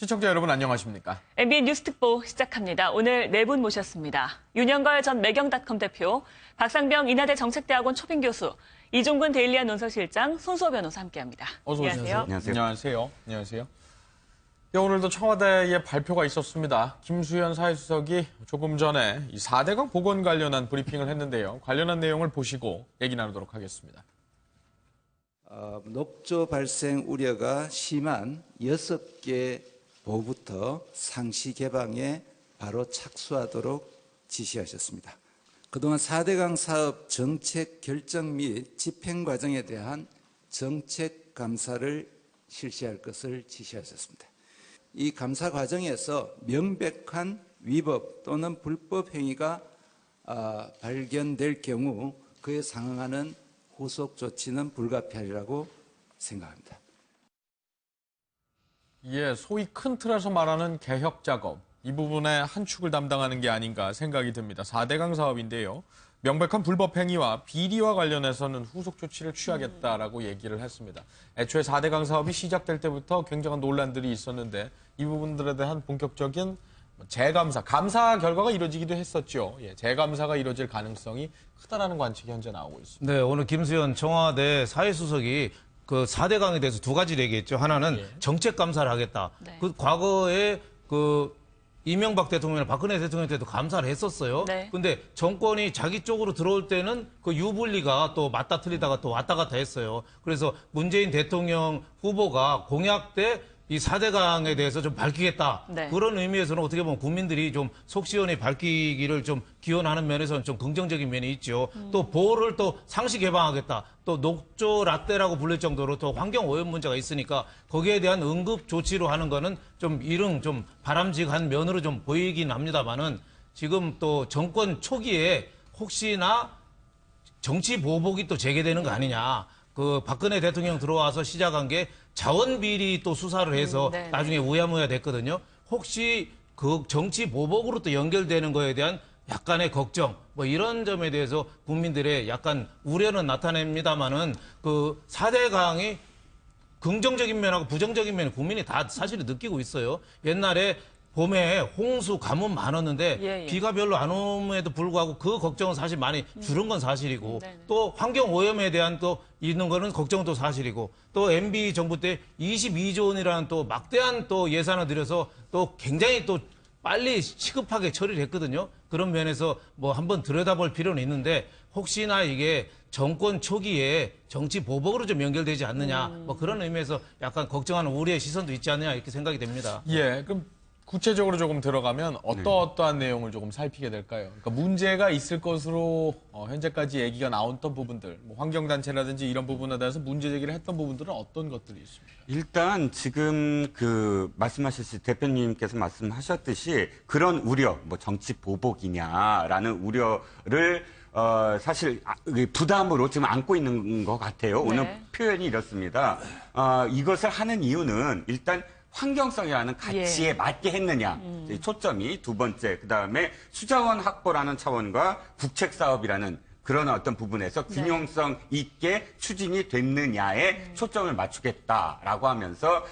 시청자 여러분 안녕하십니까? MBN 뉴스특보 시작합니다. 오늘 네 분 모셨습니다. 윤영걸 전 매경닷컴 대표, 박상병 인하대 정책대학원 초빙 교수, 이종근 데일리안 논설실장, 손수호 변호사 함께합니다. 어서 오세요. 안녕하세요. 안녕하세요. 네, 오늘도 청와대에 발표가 있었습니다. 김수현 사회수석이 조금 전에 이 4대강 복원 관련한 브리핑을 했는데요. 관련한 내용을 보시고 얘기 나누도록 하겠습니다. 녹조 발생 우려가 심한 6개 보부터 상시 개방에 바로 착수하도록 지시하셨습니다. 그동안 4대강 사업 정책 결정 및 집행 과정에 대한 정책 감사를 실시할 것을 지시하셨습니다. 이 감사 과정에서 명백한 위법 또는 불법 행위가 발견될 경우 그에 상응하는 후속 조치는 불가피하리라고 생각합니다. 예, 소위 큰 틀에서 말하는 개혁 작업, 이 부분의 한 축을 담당하는 게 아닌가 생각이 듭니다. 4대강 사업인데요. 명백한 불법 행위와 비리와 관련해서는 후속 조치를 취하겠다라고 얘기를 했습니다. 애초에 4대강 사업이 시작될 때부터 굉장한 논란들이 있었는데 이 부분들에 대한 본격적인 재감사, 감사 결과가 이루어지기도 했었죠. 예, 재감사가 이루어질 가능성이 크다라는 관측이 현재 나오고 있습니다. 네, 오늘 김수현 청와대 사회수석이 그 4대강에 대해서 두 가지를 얘기했죠. 하나는 정책 감사를 하겠다. 네. 그 과거에 그 이명박 대통령이나 박근혜 대통령 때도 감사를 했었어요. 네. 근데 정권이 자기 쪽으로 들어올 때는 그 유불리가 또 맞다 틀리다가 또 왔다 갔다 했어요. 그래서 문재인 대통령 후보가 공약 때 이 4대강에 대해서 좀 밝히겠다. 네. 그런 의미에서는 어떻게 보면 국민들이 좀 속 시원히 밝히기를 좀 기원하는 면에서는 좀 긍정적인 면이 있죠. 또 보호를 또 상시 개방하겠다. 또 녹조 라떼라고 불릴 정도로 또 환경 오염 문제가 있으니까 거기에 대한 응급 조치로 하는 거는 좀 좀 바람직한 면으로 좀 보이긴 합니다만은 지금 또 정권 초기에 혹시나 정치 보복이 또 재개되는 거 아니냐. 그 박근혜 대통령 들어와서 시작한 게 자원비리 또 수사를 해서 나중에 우야무야 됐거든요. 혹시 그 정치 보복으로 또 연결되는 거에 대한 약간의 걱정, 뭐 이런 점에 대해서 국민들의 약간 우려는 나타냅니다만은 그 4대강이 긍정적인 면하고 부정적인 면을 국민이 다 사실은 느끼고 있어요. 옛날에 봄에 홍수, 가뭄 많았는데 비가 별로 안 오음에도 불구하고 그 걱정은 사실 많이 줄은 건 사실이고 또 환경 오염에 대한 또 있는 거는 걱정도 사실이고 또 MB 정부 때 22조 원이라는 또 막대한 또 예산을 들여서 또 굉장히 또 빨리 시급하게 처리를 했거든요. 그런 면에서 뭐 한번 들여다볼 필요는 있는데 혹시나 이게 정권 초기에 정치 보복으로 좀 연결되지 않느냐 뭐 그런 의미에서 약간 걱정하는 우려의 시선도 있지 않느냐 이렇게 생각이 됩니다. 예, 그럼 구체적으로 조금 들어가면 어떠한 내용을 조금 살피게 될까요? 그러니까 문제가 있을 것으로 현재까지 얘기가 나왔던 부분들, 뭐 환경단체라든지 이런 부분에 대해서 문제 제기를 했던 부분들은 어떤 것들이 있습니까? 일단 지금 그 말씀하셨듯이 대표님께서 말씀하셨듯이 그런 우려, 뭐 정치 보복이냐라는 우려를 사실 부담으로 지금 안고 있는 것 같아요. 오늘 표현이 이렇습니다. 이것을 하는 이유는 일단 환경성이라는 가치에 맞게 했느냐. 초점이 두 번째. 그다음에 수자원 확보라는 차원과 국책 사업이라는 그런 어떤 부분에서 균형성 있게 추진이 됐느냐에 초점을 맞추겠다라고 하면서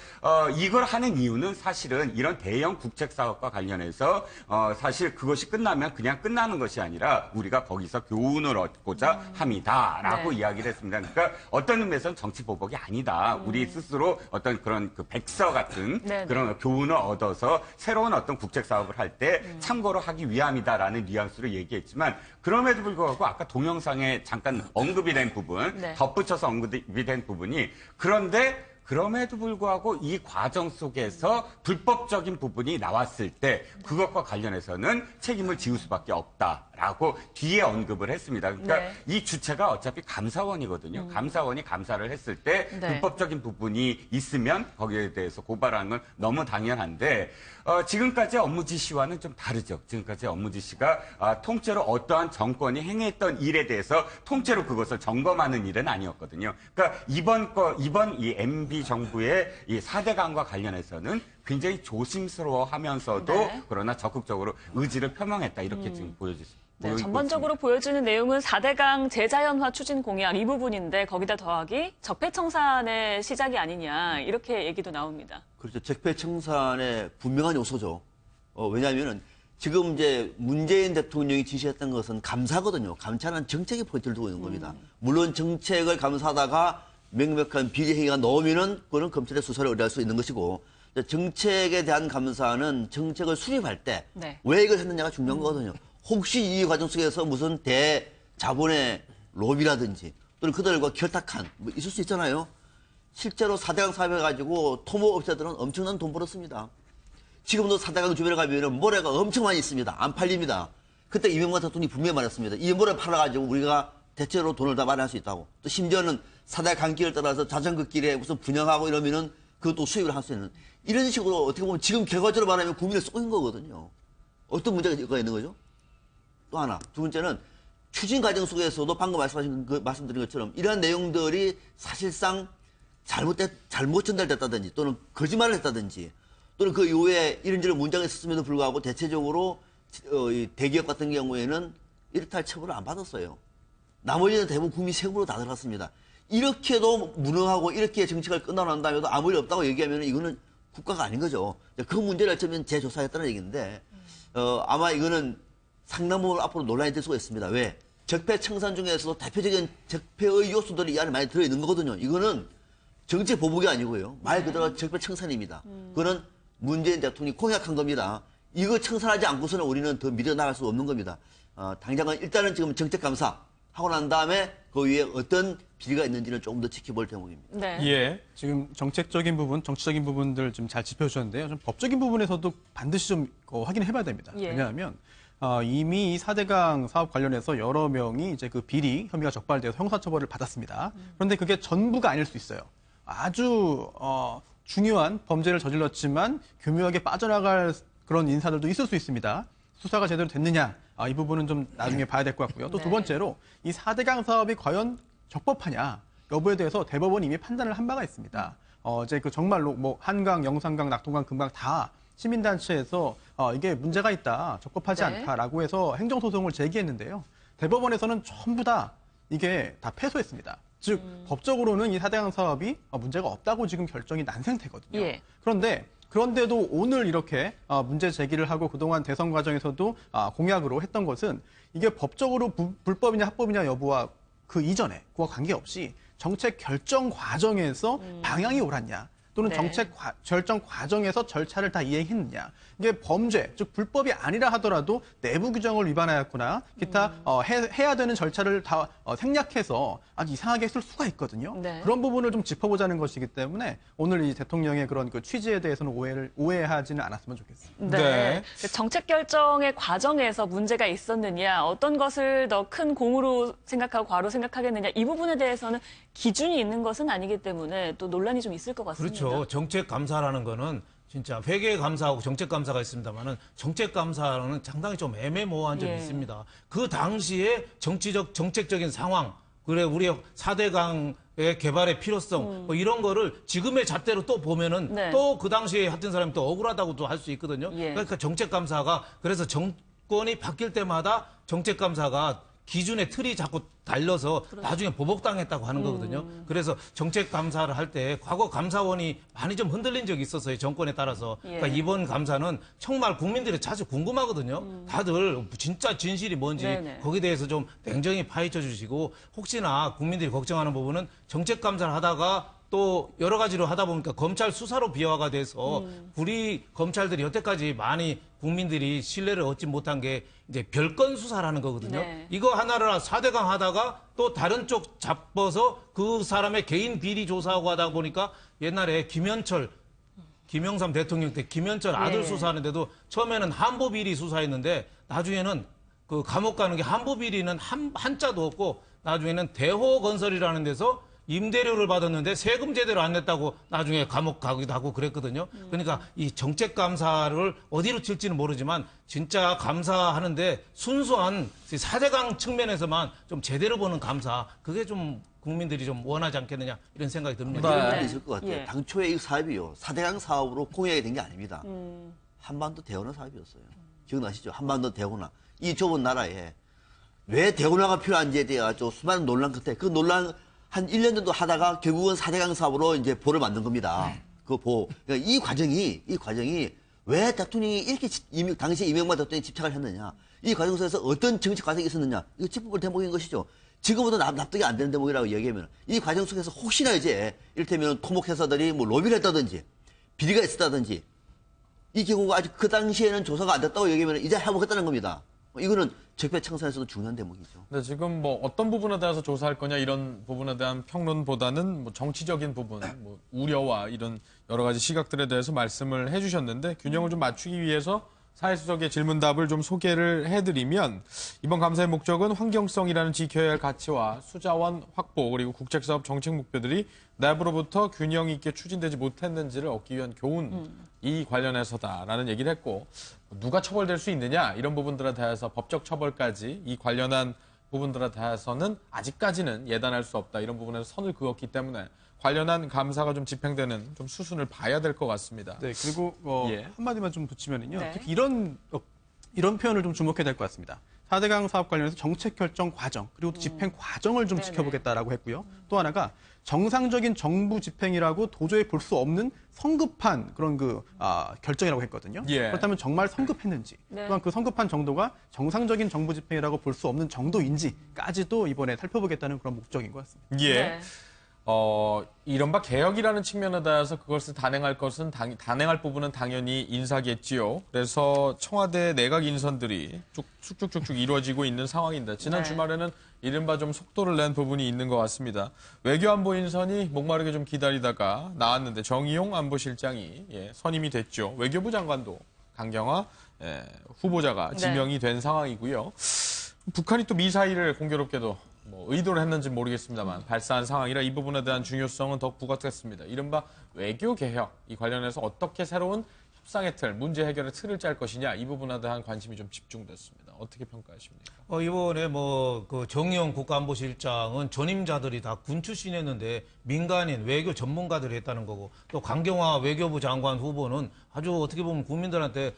이걸 하는 이유는 사실은 이런 대형 국책 사업과 관련해서 사실 그것이 끝나면 그냥 끝나는 것이 아니라 우리가 거기서 교훈을 얻고자 함이다라고 이야기를 했습니다. 그러니까 어떤 의미에서는 정치 보복이 아니다. 우리 스스로 어떤 그런 그 백서 같은 그런 교훈을 얻어서 새로운 어떤 국책 사업을 할 때 참고로 하기 위함이다라는 뉘앙스로 얘기했지만 그럼에도 불구하고 아까 동영상에 잠깐 언급이 된 부분, 덧붙여서 언급이 된 부분이 그런데 그럼에도 불구하고 이 과정 속에서 불법적인 부분이 나왔을 때 그것과 관련해서는 책임을 지울 수밖에 없다라고 뒤에 언급을 했습니다. 그러니까 이 주체가 어차피 감사원이거든요. 감사원이 감사를 했을 때 불법적인 부분이 있으면 거기에 대해서 고발하는 건 너무 당연한데 지금까지 업무 지시와는 좀 다르죠. 지금까지 업무 지시가 통째로 어떠한 정권이 행했던 일에 대해서 통째로 그것을 점검하는 일은 아니었거든요. 그러니까 이번 이 MB 정부의 이 4대강과 관련해서는 굉장히 조심스러워하면서도 그러나 적극적으로 의지를 표명했다 이렇게 지금 보여집니다. 네, 전반적으로 보여지는 내용은 4대강 재자연화 추진 공약 이 부분인데 거기다 더하기 적폐청산의 시작이 아니냐 이렇게 얘기도 나옵니다. 그렇죠. 적폐청산의 분명한 요소죠. 왜냐하면은 지금 이제 문재인 대통령이 지시했던 것은 감사거든요. 감사는 정책의 포인트를 두고 있는 겁니다. 물론 정책을 감사하다가 명백한 비리 행위가 나오면은 그거는 검찰의 수사를 의뢰할 수 있는 것이고 정책에 대한 감사는 정책을 수립할 때 왜 네. 이걸 했느냐가 중요한 거거든요. 혹시 이 과정 속에서 무슨 대자본의 로비라든지 또는 그들과 결탁한 뭐 있을 수 있잖아요. 실제로 4대강 사업해가지고 토목업체들은 엄청난 돈 벌었습니다. 지금도 4대강 주변에 가면은 모래가 엄청 많이 있습니다. 안 팔립니다. 그때 이명박 대통령이 분명히 말했습니다. 이 모래 팔아가지고 우리가 대체로 돈을 다 마련할 수 있다고. 또 심지어는 4대강 길을 따라서 자전거 길에 무슨 분양하고 이러면은 그것도 수입을 할 수 있는. 이런 식으로 어떻게 보면 지금 결과적으로 말하면 국민을 쏘인 거거든요. 어떤 문제가 있는 거죠? 또 하나. 두 번째는 추진 과정 속에서도 방금 말씀드린 것처럼 이러한 내용들이 사실상 잘못 전달됐다든지 또는 거짓말을 했다든지 또는 그 이후에 이런저런 문장이 있었음에도 불구하고 대체적으로 이 대기업 같은 경우에는 이렇다 할 처벌을 안 받았어요. 나머지는 대부분 국민 세금으로 다 들어갔습니다. 이렇게도 무능하고 이렇게 정책을 끝나난 다음에도 아무 일 없다고 얘기하면 이거는 국가가 아닌 거죠. 그 문제를 어쩌면 재조사했다는 얘기인데 아마 이거는 상당 부분 앞으로 논란이 될 수가 있습니다. 왜? 적폐청산 중에서도 대표적인 적폐의 요소들이 이 안에 많이 들어있는 거거든요. 이거는 정치 보복이 아니고요. 말 그대로 적폐청산입니다. 그거는 문재인 대통령이 공약한 겁니다. 이거 청산하지 않고서는 우리는 더 밀어나갈 수 없는 겁니다. 당장은 일단은 지금 정책감사 하고 난 다음에 그 위에 어떤 비리가 있는지는 조금 더 지켜볼 대목입니다. 네. 예. 지금 정책적인 부분, 정치적인 부분들 좀 잘 짚어주셨는데요. 좀 법적인 부분에서도 반드시 좀 확인해봐야 됩니다. 예. 왜냐하면 이미 이 4대강 사업 관련해서 여러 명이 이제 그 비리 혐의가 적발되어서 형사처벌을 받았습니다. 그런데 그게 전부가 아닐 수 있어요. 아주 중요한 범죄를 저질렀지만 교묘하게 빠져나갈 그런 인사들도 있을 수 있습니다. 수사가 제대로 됐느냐, 이 부분은 좀 나중에 봐야 될 것 같고요. 또 두 네. 번째로 이 4대강 사업이 과연 적법하냐 여부에 대해서 대법원이 이미 판단을 한 바가 있습니다. 이제 그 정말로 뭐 한강, 영산강, 낙동강, 금강 다 시민단체에서 이게 문제가 있다, 적법하지 네. 않다라고 해서 행정소송을 제기했는데요. 대법원에서는 전부 다 이게 다 패소했습니다. 즉 법적으로는 이 4대강 사업이 문제가 없다고 지금 결정이 난 상태거든요. 예. 그런데도 오늘 이렇게 문제 제기를 하고 그동안 대선 과정에서도 공약으로 했던 것은 이게 법적으로 불법이냐 합법이냐 여부와 그 이전에 그와 관계없이 정책 결정 과정에서 방향이 옳았냐 또는 네. 정책 결정 과정에서 절차를 다 이행했느냐. 이게 범죄, 즉 불법이 아니라 하더라도 내부 규정을 위반하였거나 기타 해야 되는 절차를 다 생략해서 아주 이상하게 했을 수가 있거든요. 네. 그런 부분을 좀 짚어보자는 것이기 때문에 오늘 이 대통령의 그런 그 취지에 대해서는 오해하지는 않았으면 좋겠습니다. 네. 네. 정책 결정의 과정에서 문제가 있었느냐, 어떤 것을 더 큰 공으로 생각하고 과로 생각하겠느냐, 이 부분에 대해서는 기준이 있는 것은 아니기 때문에 또 논란이 좀 있을 것 같습니다. 그렇죠. 정책 감사라는 거는 진짜 회계 감사하고 정책 감사가 있습니다만은 정책 감사는 상당히 좀 애매모호한 점이 예. 있습니다. 그 당시에 정책적인 상황, 그래 우리 4대강의 개발의 필요성 뭐 이런 거를 지금의 잣대로 또 보면은 네. 또 그 당시에 했던 사람이 또 억울하다고도 할 수 있거든요. 예. 그러니까 정책 감사가 그래서 정권이 바뀔 때마다 정책 감사가 기준의 틀이 자꾸 달려서 나중에 보복당했다고 하는 거거든요. 그래서 정책 감사를 할 때 과거 감사원이 많이 좀 흔들린 적이 있었어요. 정권에 따라서. 예. 그러니까 이번 감사는 정말 국민들이 사실 궁금하거든요. 다들 진짜 진실이 뭔지 네네. 거기에 대해서 좀 냉정히 파헤쳐 주시고 혹시나 국민들이 걱정하는 부분은 정책 감사를 하다가 또 여러 가지로 하다 보니까 검찰 수사로 비화가 돼서 우리 검찰들이 여태까지 많이 국민들이 신뢰를 얻지 못한 게 이제 별건 수사라는 거거든요. 네. 이거 하나를 4대강 하다가 또 다른 쪽 잡아서 그 사람의 개인 비리 조사하고 하다 보니까 옛날에 김영삼 대통령 때 김현철 아들 예. 수사하는데도 처음에는 한보 비리 수사했는데 나중에는 그 감옥 가는 게 한보 비리는 한자도 없고 나중에는 대호건설이라는 데서 임대료를 받았는데 세금 제대로 안 냈다고 나중에 감옥 가기도 하고 그랬거든요. 그러니까 이 정책 감사를 어디로 칠지는 모르지만 진짜 감사하는데 순수한 4대강 측면에서만 좀 제대로 보는 감사, 그게 좀 국민들이 좀 원하지 않겠느냐 이런 생각이 듭니다. 네. 이런 면이 있을 것 같아요. 예. 당초에 이 사업이요. 4대강 사업으로 공약이 된 게 아닙니다. 한반도 대운하 사업이었어요. 기억나시죠? 한반도 대운하. 이 좁은 나라에 왜 대운하가 필요한지에 대해 수많은 논란 끝에 그 논란 한 1년 정도 하다가 결국은 4대강 사업으로 이제 보를 만든 겁니다. 그 보호. 그러니까 이 과정이 왜 대통령이 이렇게 당시 이명박 대통령이 집착을 했느냐. 이 과정 속에서 어떤 정치 과정이 있었느냐. 이거 짚어볼 대목인 것이죠. 지금부터 납득이 안 되는 대목이라고 얘기하면 이 과정 속에서 혹시나 이제 이를테면 토목회사들이 뭐 로비를 했다든지 비리가 있었다든지 이 경우가 아직 그 당시에는 조사가 안 됐다고 얘기하면 이제 해보겠다는 겁니다. 이거는 적폐청산에서도 중요한 대목이죠. 근데 지금 뭐 어떤 부분에 대해서 조사할 거냐 이런 부분에 대한 평론보다는 뭐 정치적인 부분, 뭐 우려와 이런 여러 가지 시각들에 대해서 말씀을 해주셨는데 균형을 좀 맞추기 위해서 사회수석의 질문답을 좀 소개를 해드리면 이번 감사의 목적은 환경성이라는 지켜야 할 가치와 수자원 확보 그리고 국책사업 정책 목표들이 내부로부터 균형 있게 추진되지 못했는지를 얻기 위한 교훈 이 관련해서다라는 얘기를 했고 누가 처벌될 수 있느냐 이런 부분들에 대해서 법적 처벌까지 이 관련한 부분들에 대해서는 아직까지는 예단할 수 없다 이런 부분에서 선을 그었기 때문에 관련한 감사가 좀 집행되는 좀 수순을 봐야 될 것 같습니다. 네, 그리고 예. 한마디만 좀 붙이면은요. 네. 특히 이런 표현을 좀 주목해야 될 것 같습니다. 4대강 사업 관련해서 정책 결정 과정 그리고 또 집행 과정을 좀 네네. 지켜보겠다라고 했고요. 또 하나가 정상적인 정부 집행이라고 도저히 볼 수 없는 성급한 그런 결정이라고 했거든요. 예. 그렇다면 정말 성급했는지 네. 또한 그 성급한 정도가 정상적인 정부 집행이라고 볼 수 없는 정도인지까지도 이번에 살펴보겠다는 그런 목적인 것 같습니다. 예. 네. 이른바 개혁이라는 측면에 대해서 그것을 단행할 단행할 부분은 당연히 인사겠지요. 그래서 청와대 내각 인선들이 쭉쭉쭉쭉 이루어지고 있는 상황인데 지난 네. 주말에는 이른바 좀 속도를 낸 부분이 있는 것 같습니다. 외교안보 인선이 목마르게 좀 기다리다가 나왔는데 정의용 안보실장이 선임이 됐죠. 외교부 장관도 강경화 후보자가 지명이 된 상황이고요. 북한이 또 미사일을 공교롭게도 의도를 했는지 모르겠습니다만 발사한 상황이라 이 부분에 대한 중요성은 더욱 부각됐습니다. 이른바 외교 개혁 이 관련해서 어떻게 새로운 협상의 틀, 문제 해결의 틀을 짤 것이냐 이 부분에 대한 관심이 좀 집중됐습니다. 어떻게 평가하십니까? 이번에 그 정의용 국가안보실장은 전임자들이 다 군 출신이었는데 민간인 외교 전문가들이 했다는 거고 또 강경화 외교부 장관 후보는 아주 어떻게 보면 국민들한테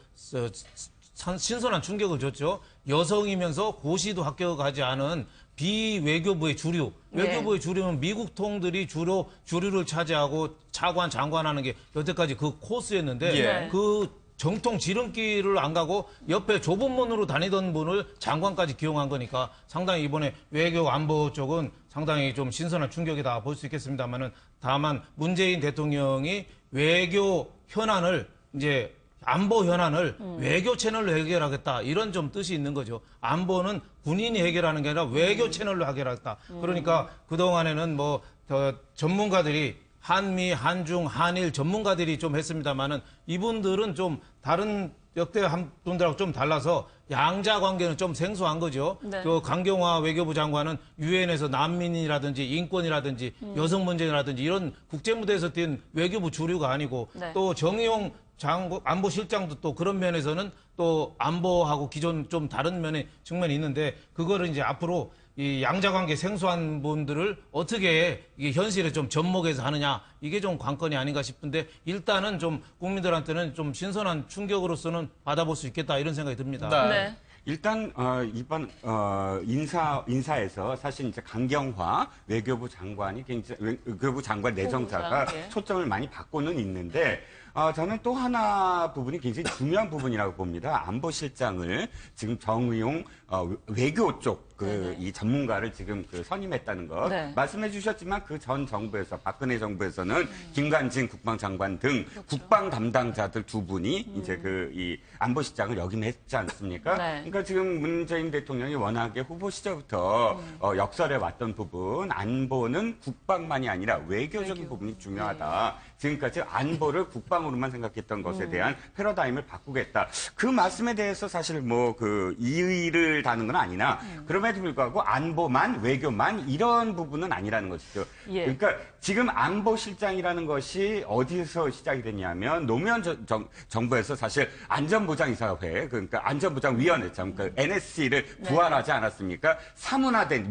신선한 충격을 줬죠. 여성이면서 고시도 합격하지 않은 비외교부의 주류, 외교부의 주류는 미국 통들이 주로 주류를 차지하고 차관, 장관하는 게 여태까지 그 코스였는데 예. 그 정통 지름길을 안 가고 옆에 좁은 문으로 다니던 분을 장관까지 기용한 거니까 상당히 이번에 외교 안보 쪽은 상당히 좀 신선한 충격이다 볼 수 있겠습니다만은 다만 문재인 대통령이 외교 현안을 이제 안보 현안을 외교 채널로 해결하겠다 이런 좀 뜻이 있는 거죠. 안보는 군인이 해결하는 게 아니라 외교 채널로 해결하겠다. 그러니까 그동안에는 더 전문가들이 한미, 한중, 한일 전문가들이 좀 했습니다만은 이분들은 좀 다른 역대 한 분들하고 좀 달라서 양자 관계는 좀 생소한 거죠. 네. 그 강경화 외교부 장관은 유엔에서 난민이라든지 인권이라든지 여성 문제라든지 이런 국제 무대에서 뛴 외교부 주류가 아니고 네. 또 정의용 안보실장도 또 그런 면에서는 또 안보하고 기존 좀 다른 측면이 있는데 그거를 이제 앞으로 이 양자관계 생소한 분들을 어떻게 이게 현실에 좀 접목해서 하느냐 이게 좀 관건이 아닌가 싶은데 일단은 좀 국민들한테는 좀 신선한 충격으로서는 받아볼 수 있겠다 이런 생각이 듭니다. 네. 일단 이번 인사에서 사실 이제 강경화 외교부 장관이 굉장히 외교부 장관 내정자가 후보자, 예. 초점을 많이 받고는 있는데 저는 또 하나 부분이 굉장히 중요한 부분이라고 봅니다. 안보실장을 지금 정의용 외교 쪽 이 전문가를 지금 선임했다는 거 네. 말씀해 주셨지만 그 전 정부에서 박근혜 정부에서는 김관진 국방장관 등 국방 담당자들 두 분이 이제 이 안보실장을 역임했지 않습니까? 네. 그러니까 지금 문재인 대통령이 워낙에 후보 시절부터 역설해 왔던 부분 안보는 국방만이 아니라 외교적인 부분이 중요하다. 지금까지 안보를 국방으로만 생각했던 것에 대한 패러다임을 바꾸겠다. 그 말씀에 대해서 사실 이의를 다는 건 아니나 그럼에도 불구하고 안보만 외교만 이런 부분은 아니라는 것이죠. 예. 그러니까 지금 안보실장이라는 것이 어디서 시작이 됐냐면 노무현 정부에서 사실 안전보장이사회 그러니까 안전보장위원회 그러니까 NSC를 부활하지 않았습니까?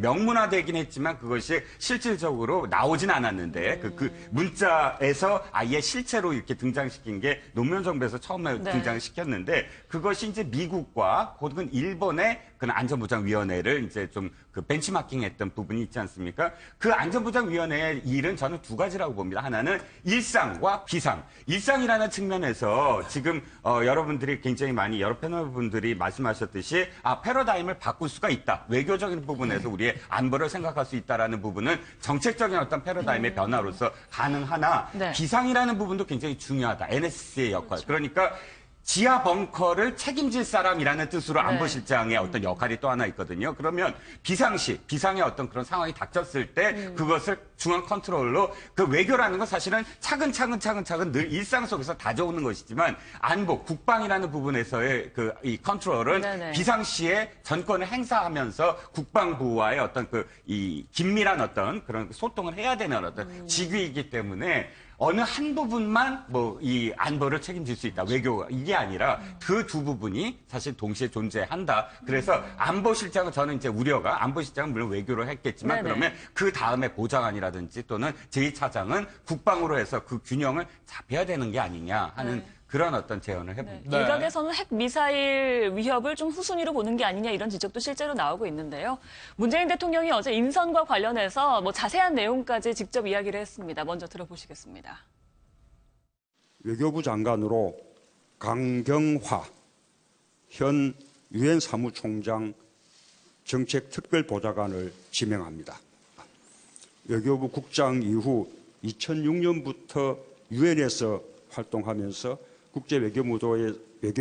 명문화되긴 했지만 그것이 실질적으로 나오진 않았는데 그 문자에서 그래서 아예 실체로 이렇게 등장시킨 게 노무현 정부에서 처음에 네. 등장시켰는데 그것이 이제 미국과 혹은 일본의 그런 안전보장위원회를 이제 좀 그 벤치마킹했던 부분이 있지 않습니까? 그 안전보장위원회의 일은 저는 두 가지라고 봅니다. 하나는 일상과 비상. 일상이라는 측면에서 지금 여러분들이 굉장히 많이 여러 패널분들이 말씀하셨듯이 패러다임을 바꿀 수가 있다. 외교적인 부분에서 우리의 안보를 생각할 수 있다라는 부분은 정책적인 어떤 패러다임의 변화로서 가능하나 네. 비상이라는 부분도 굉장히 중요하다. NSC의 역할. 그러니까 지하 벙커를 책임질 사람이라는 뜻으로 안보실장의 어떤 역할이 또 하나 있거든요. 그러면 비상시, 비상의 어떤 그런 상황이 닥쳤을 때 그것을 중앙 컨트롤로 그 외교라는 건 사실은 차근차근 늘 일상 속에서 다져오는 것이지만 안보, 국방이라는 부분에서의 그 이 컨트롤은 네네. 비상시에 전권을 행사하면서 국방부와의 어떤 그 이 긴밀한 어떤 그런 소통을 해야 되는 어떤 직위이기 때문에 어느 한 부분만 뭐 이 안보를 책임질 수 있다. 외교가 이게 아니라 그 두 부분이 사실 동시에 존재한다. 그래서 안보실장은 저는 이제 우려가 안보실장은 물론 외교로 했겠지만 네네. 그러면 그 다음에 보좌관이라든지 또는 제2차장은 국방으로 해서 그 균형을 잡혀야 되는 게 아니냐 하는 그런 어떤 제언을 해봅니다. 네. 일각에서는 핵 미사일 위협을 좀 후순위로 보는 게 아니냐 이런 지적도 실제로 나오고 있는데요. 문재인 대통령이 어제 인선과 관련해서 뭐 자세한 내용까지 직접 이야기를 했습니다. 먼저 들어보시겠습니다. 외교부 장관으로 강경화 현 유엔 사무총장 정책특별보좌관을 지명합니다. 외교부 국장 이후 2006년부터 유엔에서 활동하면서 국제 외교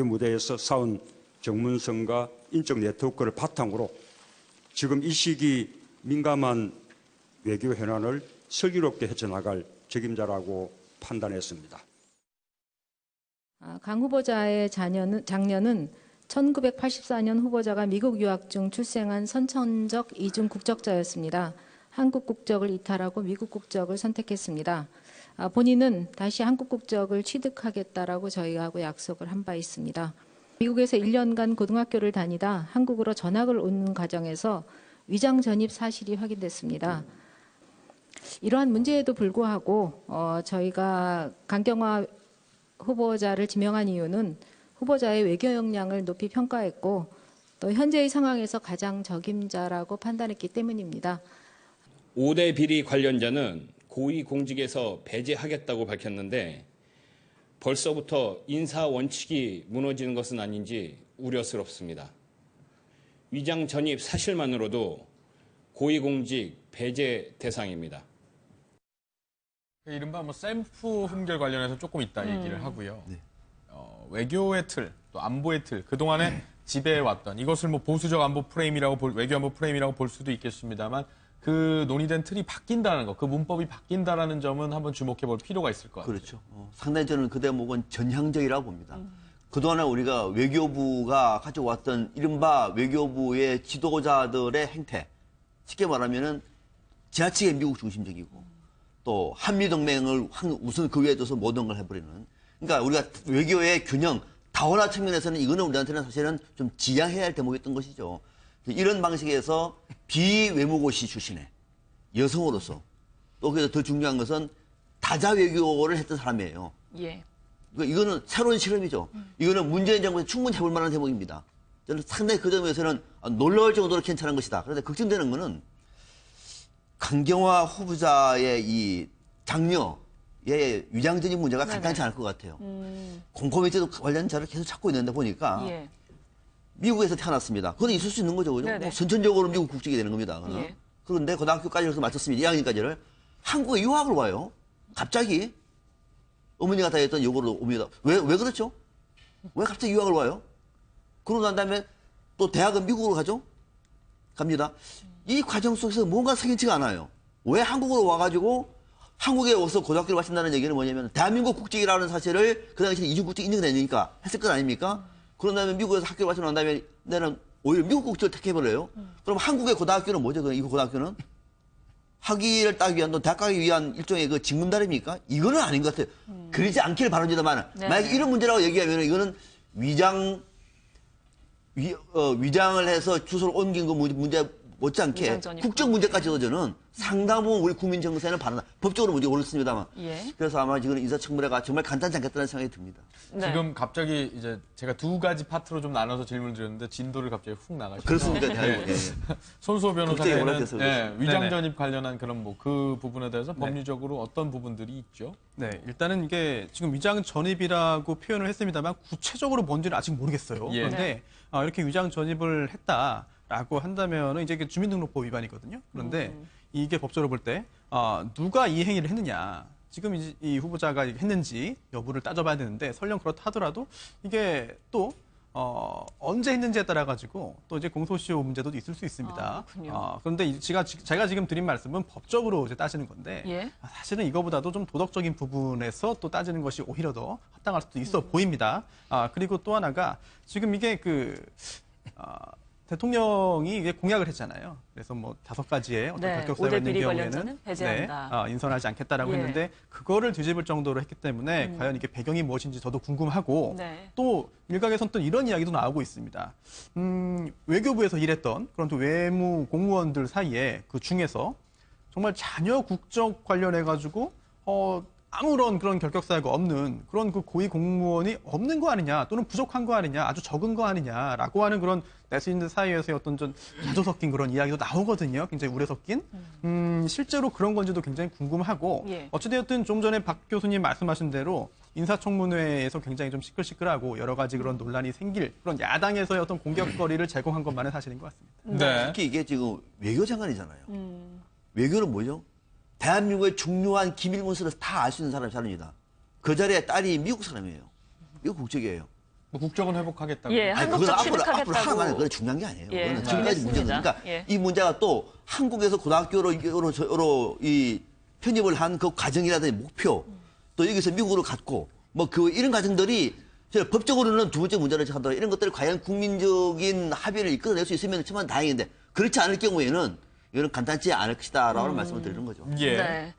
무대에서 쌓은 정문성과 인적 네트워크를 바탕으로 지금 이 시기 민감한 외교 현안을 슬기롭게 헤쳐나갈 책임자라고 판단했습니다. 강 후보자의 장녀는 1984년 후보자가 미국 유학 중 출생한 선천적 이중 국적자였습니다. 한국 국적을 이탈하고 미국 국적을 선택했습니다. 본인은 다시 한국 국적을 취득하겠다라고 저희하고 약속을 한 바 있습니다. 미국에서 1년간 고등학교를 다니다 한국으로 전학을 오는 과정에서 위장 전입 사실이 확인됐습니다. 이러한 문제에도 불구하고 저희가 강경화 후보자를 지명한 이유는 후보자의 외교 역량을 높이 평가했고 또 현재의 상황에서 가장 적임자라고 판단했기 때문입니다. 5대 비리 관련자는 고위공직에서 배제하겠다고 밝혔는데 벌써부터 인사 원칙이 무너지는 것은 아닌지 우려스럽습니다. 위장 전입 사실만으로도 고위공직 배제 대상입니다. 이른바 뭐 샘프 흠결 관련해서 조금 이따 얘기를 하고요. 외교의 틀, 또 안보의 틀, 그동안에 지배해왔던 이것을 뭐 보수적 안보 프레임이라고 외교 안보 프레임이라고 볼 수도 있겠습니다만 그 논의된 틀이 바뀐다는 것, 그 문법이 바뀐다라는 점은 한번 주목해 볼 필요가 있을 것 같아요. 그렇죠. 상당히 저는 그 대목은 전향적이라고 봅니다. 그동안에 우리가 외교부가 가져왔던 이른바 외교부의 지도자들의 행태, 쉽게 말하면은 지나치게 미국 중심적이고 또 한미동맹을 우선 그 위에 둬서 모든 걸 해버리는. 그러니까 우리가 외교의 균형, 다원화 측면에서는 이거는 우리한테는 사실은 좀 지양해야 할 대목이었던 것이죠. 이런 방식에서 비외무고시 출신의 여성으로서 또 그래서 더 중요한 것은 다자 외교를 했던 사람이에요. 예. 그러니까 이거는 새로운 실험이죠. 이거는 문재인 정부에서 충분히 해볼 만한 대목입니다. 저는 상당히 그 점에서는 놀라울 정도로 괜찮은 것이다. 그런데 걱정되는 거는 강경화 후보자의 이 장녀의 위장전입 문제가 간단치 않을 것 같아요. 곰코미티도 관련 자를 계속 찾고 있는데 보니까 예. 미국에서 태어났습니다. 그건 있을 수 있는 거죠. 그죠? 네네. 뭐 선천적으로 미국 국적이 되는 겁니다. 예. 그런데 고등학교까지 해서 마쳤습니다. 2학년까지를. 한국에 유학을 와요. 갑자기 어머니가 다 했던 요구로 옵니다. 왜 그렇죠? 왜 갑자기 유학을 와요? 그러고 난 다음에 또 대학은 미국으로 가죠? 갑니다. 이 과정 속에서 뭔가 석연치가 않아요. 왜 한국으로 와가지고 한국에 와서 고등학교를 마친다는 얘기는 뭐냐면 대한민국 국적이라는 사실을 그 당시에 이중 국적 인정되니까 했을 것 아닙니까? 그런 다음에 미국에서 학교를 마치고 난 다음에 내는 오히려 미국 국적을 택해버려요. 그럼 한국의 고등학교는 뭐죠? 이 고등학교는? 학위를 따기 위한, 또 대학 가기 위한 일종의 그 징검다리입니까? 이거는 아닌 것 같아요. 그러지 않기를 바랍니다만, 만약에 이런 문제라고 얘기하면 이거는 위장을 해서 주소를 옮긴 거 문제 못지않게 위장 전입 국정 문제까지도 저는 상당 부분 우리 국민 정서에는 반한다. 법적으로 문제가 옳습니다만. 예. 그래서 아마 지금 인사청문회가 정말 간단치 않겠다는 생각이 듭니다. 네. 지금 갑자기 이제 제가 두 가지 파트로 좀 나눠서 질문을 드렸는데 진도를 갑자기 훅 나가시죠. 그렇습니까? 네. 예. 손수호 국제에 변호사는 워낙해서 위장 네네. 전입 관련한 그런 뭐 그 부분에 대해서 법리적으로 어떤 부분들이 있죠? 네, 일단은 이게 지금 위장 전입이라고 표현을 했습니다만 구체적으로 뭔지는 아직 모르겠어요. 예. 그런데 이렇게 위장 전입을 했다라고 한다면 이제 이게 주민등록법 위반이거든요. 그런데 이게 법적으로 볼 때 누가 이 행위를 했느냐. 지금 이 후보자가 했는지 여부를 따져봐야 되는데 설령 그렇다 하더라도 이게 또 언제 했는지에 따라 가지고 또 이제 공소시효 문제도 있을 수 있습니다. 그렇군요. 그런데 제가 지금 드린 말씀은 법적으로 이제 따지는 건데 예. 사실은 이거보다도 좀 도덕적인 부분에서 또 따지는 것이 오히려 더 합당할 수도 있어 보입니다. 그리고 또 하나가 지금 이게 대통령이 이게 공약을 했잖아요. 그래서 뭐 5가지의 어떤 네, 결격사유가 5대 있는 비리 경우에는 관련자는 배제한다. 인선하지 않겠다라고 예. 했는데 그거를 뒤집을 정도로 했기 때문에 과연 이게 배경이 무엇인지 저도 궁금하고 네. 또 일각에서는 또 이런 이야기도 나오고 있습니다. 외교부에서 일했던 그런 또 외무 공무원들 사이에 그 중에서 정말 자녀 국적 관련해 가지고 아무런 그런 결격 사유가 없는 그런 그 고위 공무원이 없는 거 아니냐 또는 부족한 거 아니냐 아주 적은 거 아니냐라고 하는 그런 네티즌들 사이에서의 어떤 좀 야조 섞인 그런 이야기도 나오거든요. 굉장히 우려 섞인. 실제로 그런 건지도 굉장히 궁금하고 예. 어찌되었든 좀 전에 박 교수님 말씀하신 대로 인사청문회에서 굉장히 좀 시끌시끌하고 여러 가지 그런 논란이 생길 그런 야당에서의 어떤 공격거리를 제공한 것만은 사실인 것 같습니다. 네. 특히 이게 지금 외교장관이잖아요. 외교는 뭐죠? 대한민국의 중요한 기밀 문서를 다 알 수 있는 사람입니다. 그 자리에 딸이 미국 사람이에요. 미국 국적이에요. 뭐 국적은 회복하겠다고. 예, 아니, 한국적 그건 앞으로 하는 취득하겠다고. 거는 그건 중요한 게 아니에요. 예, 그거는 지금까지 문제는 알겠습니다. 그러니까 예. 이 문제가 또 한국에서 고등학교로 이 편입을 한 그 과정이라든지 목표 또 여기서 미국으로 갔고 뭐 이런 과정들이 법적으로는 두 번째 문제를 하더라도 이런 것들을 과연 국민적인 합의를 이끌어낼 수 있으면 정말 다행인데 그렇지 않을 경우에는 이거는 간단치 않을 것이다라고 말씀을 드리는 거죠. 예. 네.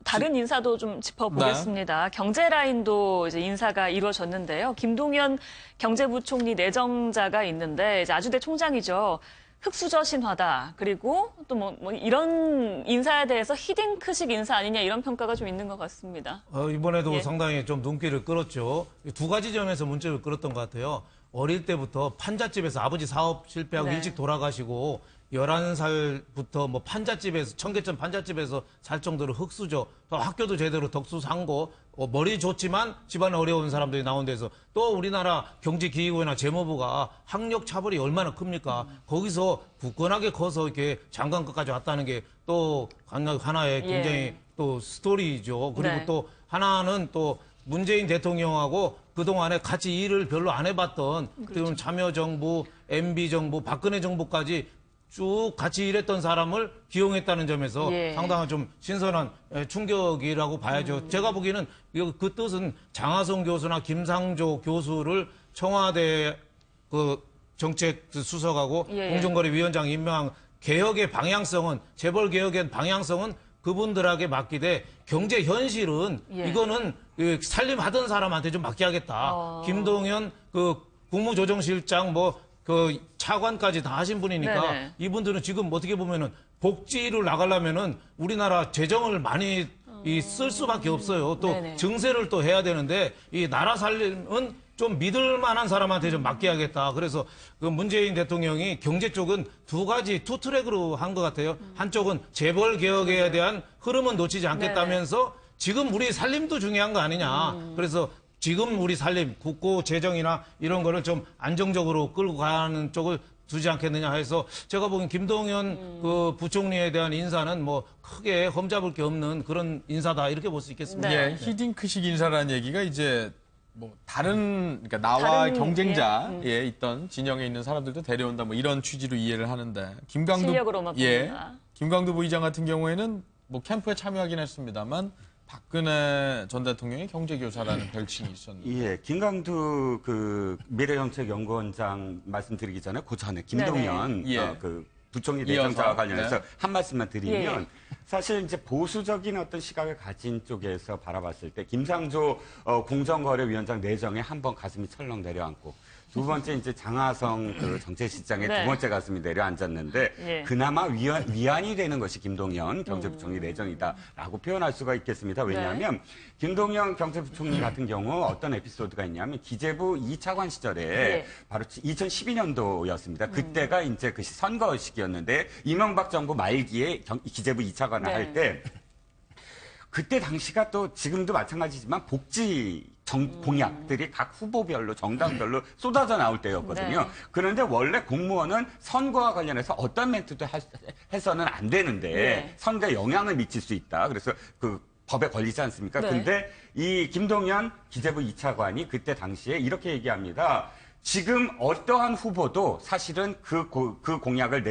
다른 인사도 좀 짚어보겠습니다. 경제 라인도 이제 인사가 이루어졌는데요. 김동연 경제부총리 내정자가 있는데 이제 아주대 총장이죠. 흑수저 신화다. 그리고 또 뭐 이런 인사에 대해서 히딩크식 인사 아니냐 이런 평가가 좀 있는 것 같습니다. 이번에도 예. 상당히 좀 눈길을 끌었죠. 두 가지 점에서 문제를 끌었던 것 같아요. 어릴 때부터 판잣집에서 아버지 사업 실패하고 네. 일찍 돌아가시고 11살부터 뭐 판잣집에서 청계천 판잣집에서 살 정도로 흑수저 또 학교도 제대로 덕수상고 머리 좋지만 집안 어려운 사람들이 나온 데서 또 우리나라 경제기획위나 재무부가 학력 차별이 얼마나 큽니까? 거기서 굳건하게 커서 이렇게 장관급까지 왔다는 게 또 하나의 굉장히 예. 또 스토리죠. 그리고 네. 또 하나는 또 문재인 대통령하고 그동안에 같이 일을 별로 안 해봤던 그렇죠. 참여정부, MB정부, 박근혜 정부까지 쭉 같이 일했던 사람을 기용했다는 점에서 예. 상당한 좀 신선한 충격이라고 봐야죠. 제가 보기에는 그 뜻은 장하성 교수나 김상조 교수를 청와대 그 정책 수석하고 예. 공정거래위원장 임명한 개혁의 방향성은 재벌 개혁의 방향성은 그분들에게 맡기되 경제 현실은 예. 이거는 살림하던 사람한테 좀 맡겨야겠다. 김동연 그 국무조정실장 그 차관까지 다 하신 분이니까 네네. 이분들은 지금 어떻게 보면은 복지를 나가려면은 우리나라 재정을 많이 쓸 수밖에 없어요. 또 네네. 증세를 또 해야 되는데 이 나라 살림은 좀 믿을 만한 사람한테 좀 맡겨야겠다. 그래서 그 문재인 대통령이 경제 쪽은 두 트랙으로 한 것 같아요. 한쪽은 재벌 개혁에 대한 흐름은 놓치지 않겠다면서 지금 우리 살림도 중요한 거 아니냐. 그래서 지금 우리 살림, 국고 재정이나 이런 거를 좀 안정적으로 끌고 가는 쪽을 두지 않겠느냐 해서 제가 보기엔 김동연 그 부총리에 대한 인사는 뭐 크게 험잡을 게 없는 그런 인사다 이렇게 볼 수 있겠습니다. 네. 예, 히딩크식 인사라는 얘기가 이제 뭐 그러니까 나와 다른, 경쟁자에 있던 진영에 있는 사람들도 데려온다 뭐 이런 취지로 이해를 하는데 실력으로만 예, 봅니다. 김광두 부의장 같은 경우에는 뭐 캠프에 참여하긴 했습니다만 박근혜 전 대통령의 경제교사라는 별칭이 있었는데. 예, 김강두 그 미래정책연구원장 말씀드리기 전에 그 전에 김동연 예. 그 부총리 이어서, 내정자와 관련해서 네. 한 말씀만 드리면 사실 이제 보수적인 어떤 시각을 가진 쪽에서 바라봤을 때 김상조 공정거래위원장 내정에 한번 가슴이 철렁 내려앉고 두 번째 이제 장하성 그 정책실장의 네. 두 번째 가슴이 내려앉았는데 예. 그나마 위안이 되는 것이 김동연 경제부총리 내정이다라고 표현할 수가 있겠습니다. 왜냐하면 김동연 경제부총리 같은 경우 어떤 에피소드가 있냐면 기재부 2차관 시절에 예. 바로 2012년도였습니다. 그때가 이제 그 선거 시기였는데 이명박 정부 말기에 기재부 2차관을 네. 할 때 그때 당시가 또 지금도 마찬가지지만 복지 공약들이 각 후보별로 정당별로 쏟아져 나올 때였거든요. 네. 그런데 원래 공무원은 선거와 관련해서 어떤 멘트도 해서는 안 되는데 네. 선거에 영향을 미칠 수 있다. 그래서 그 법에 걸리지 않습니까? 네. 근데 이 김동연 기재부 2차관이 그때 당시에 이렇게 얘기합니다. 지금 어떠한 후보도 사실은 그 공약을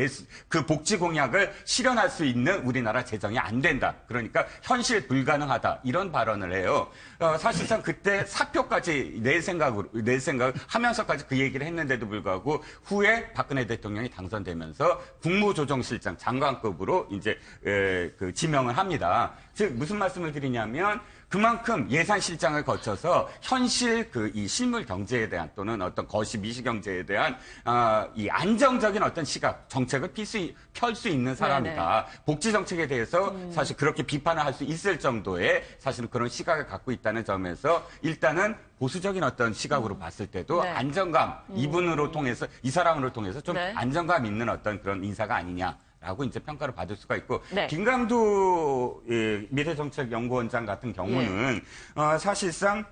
그 복지 공약을 실현할 수 있는 우리나라 재정이 안 된다. 그러니까 현실 불가능하다. 이런 발언을 해요. 사실상 그때 사표까지 낼 생각 하면서까지 그 얘기를 했는데도 불구하고 후에 박근혜 대통령이 당선되면서 국무조정실장 장관급으로 이제 그 지명을 합니다. 즉 무슨 말씀을 드리냐면 그만큼 예산실장을 거쳐서 현실 이 실물 경제에 대한 또는 어떤 거시 미시 경제에 대한 이 안정적인 어떤 시각 정책을 펼 수 있는 사람이다. 네네. 복지 정책에 대해서 사실 그렇게 비판을 할 수 있을 정도의 사실은 그런 시각을 갖고 있다는 점에서 일단은 보수적인 어떤 시각으로 봤을 때도 네. 안정감 이 사람으로 통해서 좀 네. 안정감 있는 어떤 그런 인사가 아니냐. 라고 이제 평가를 받을 수가 있고 네. 김강두 미래정책연구원장 같은 경우는 사실상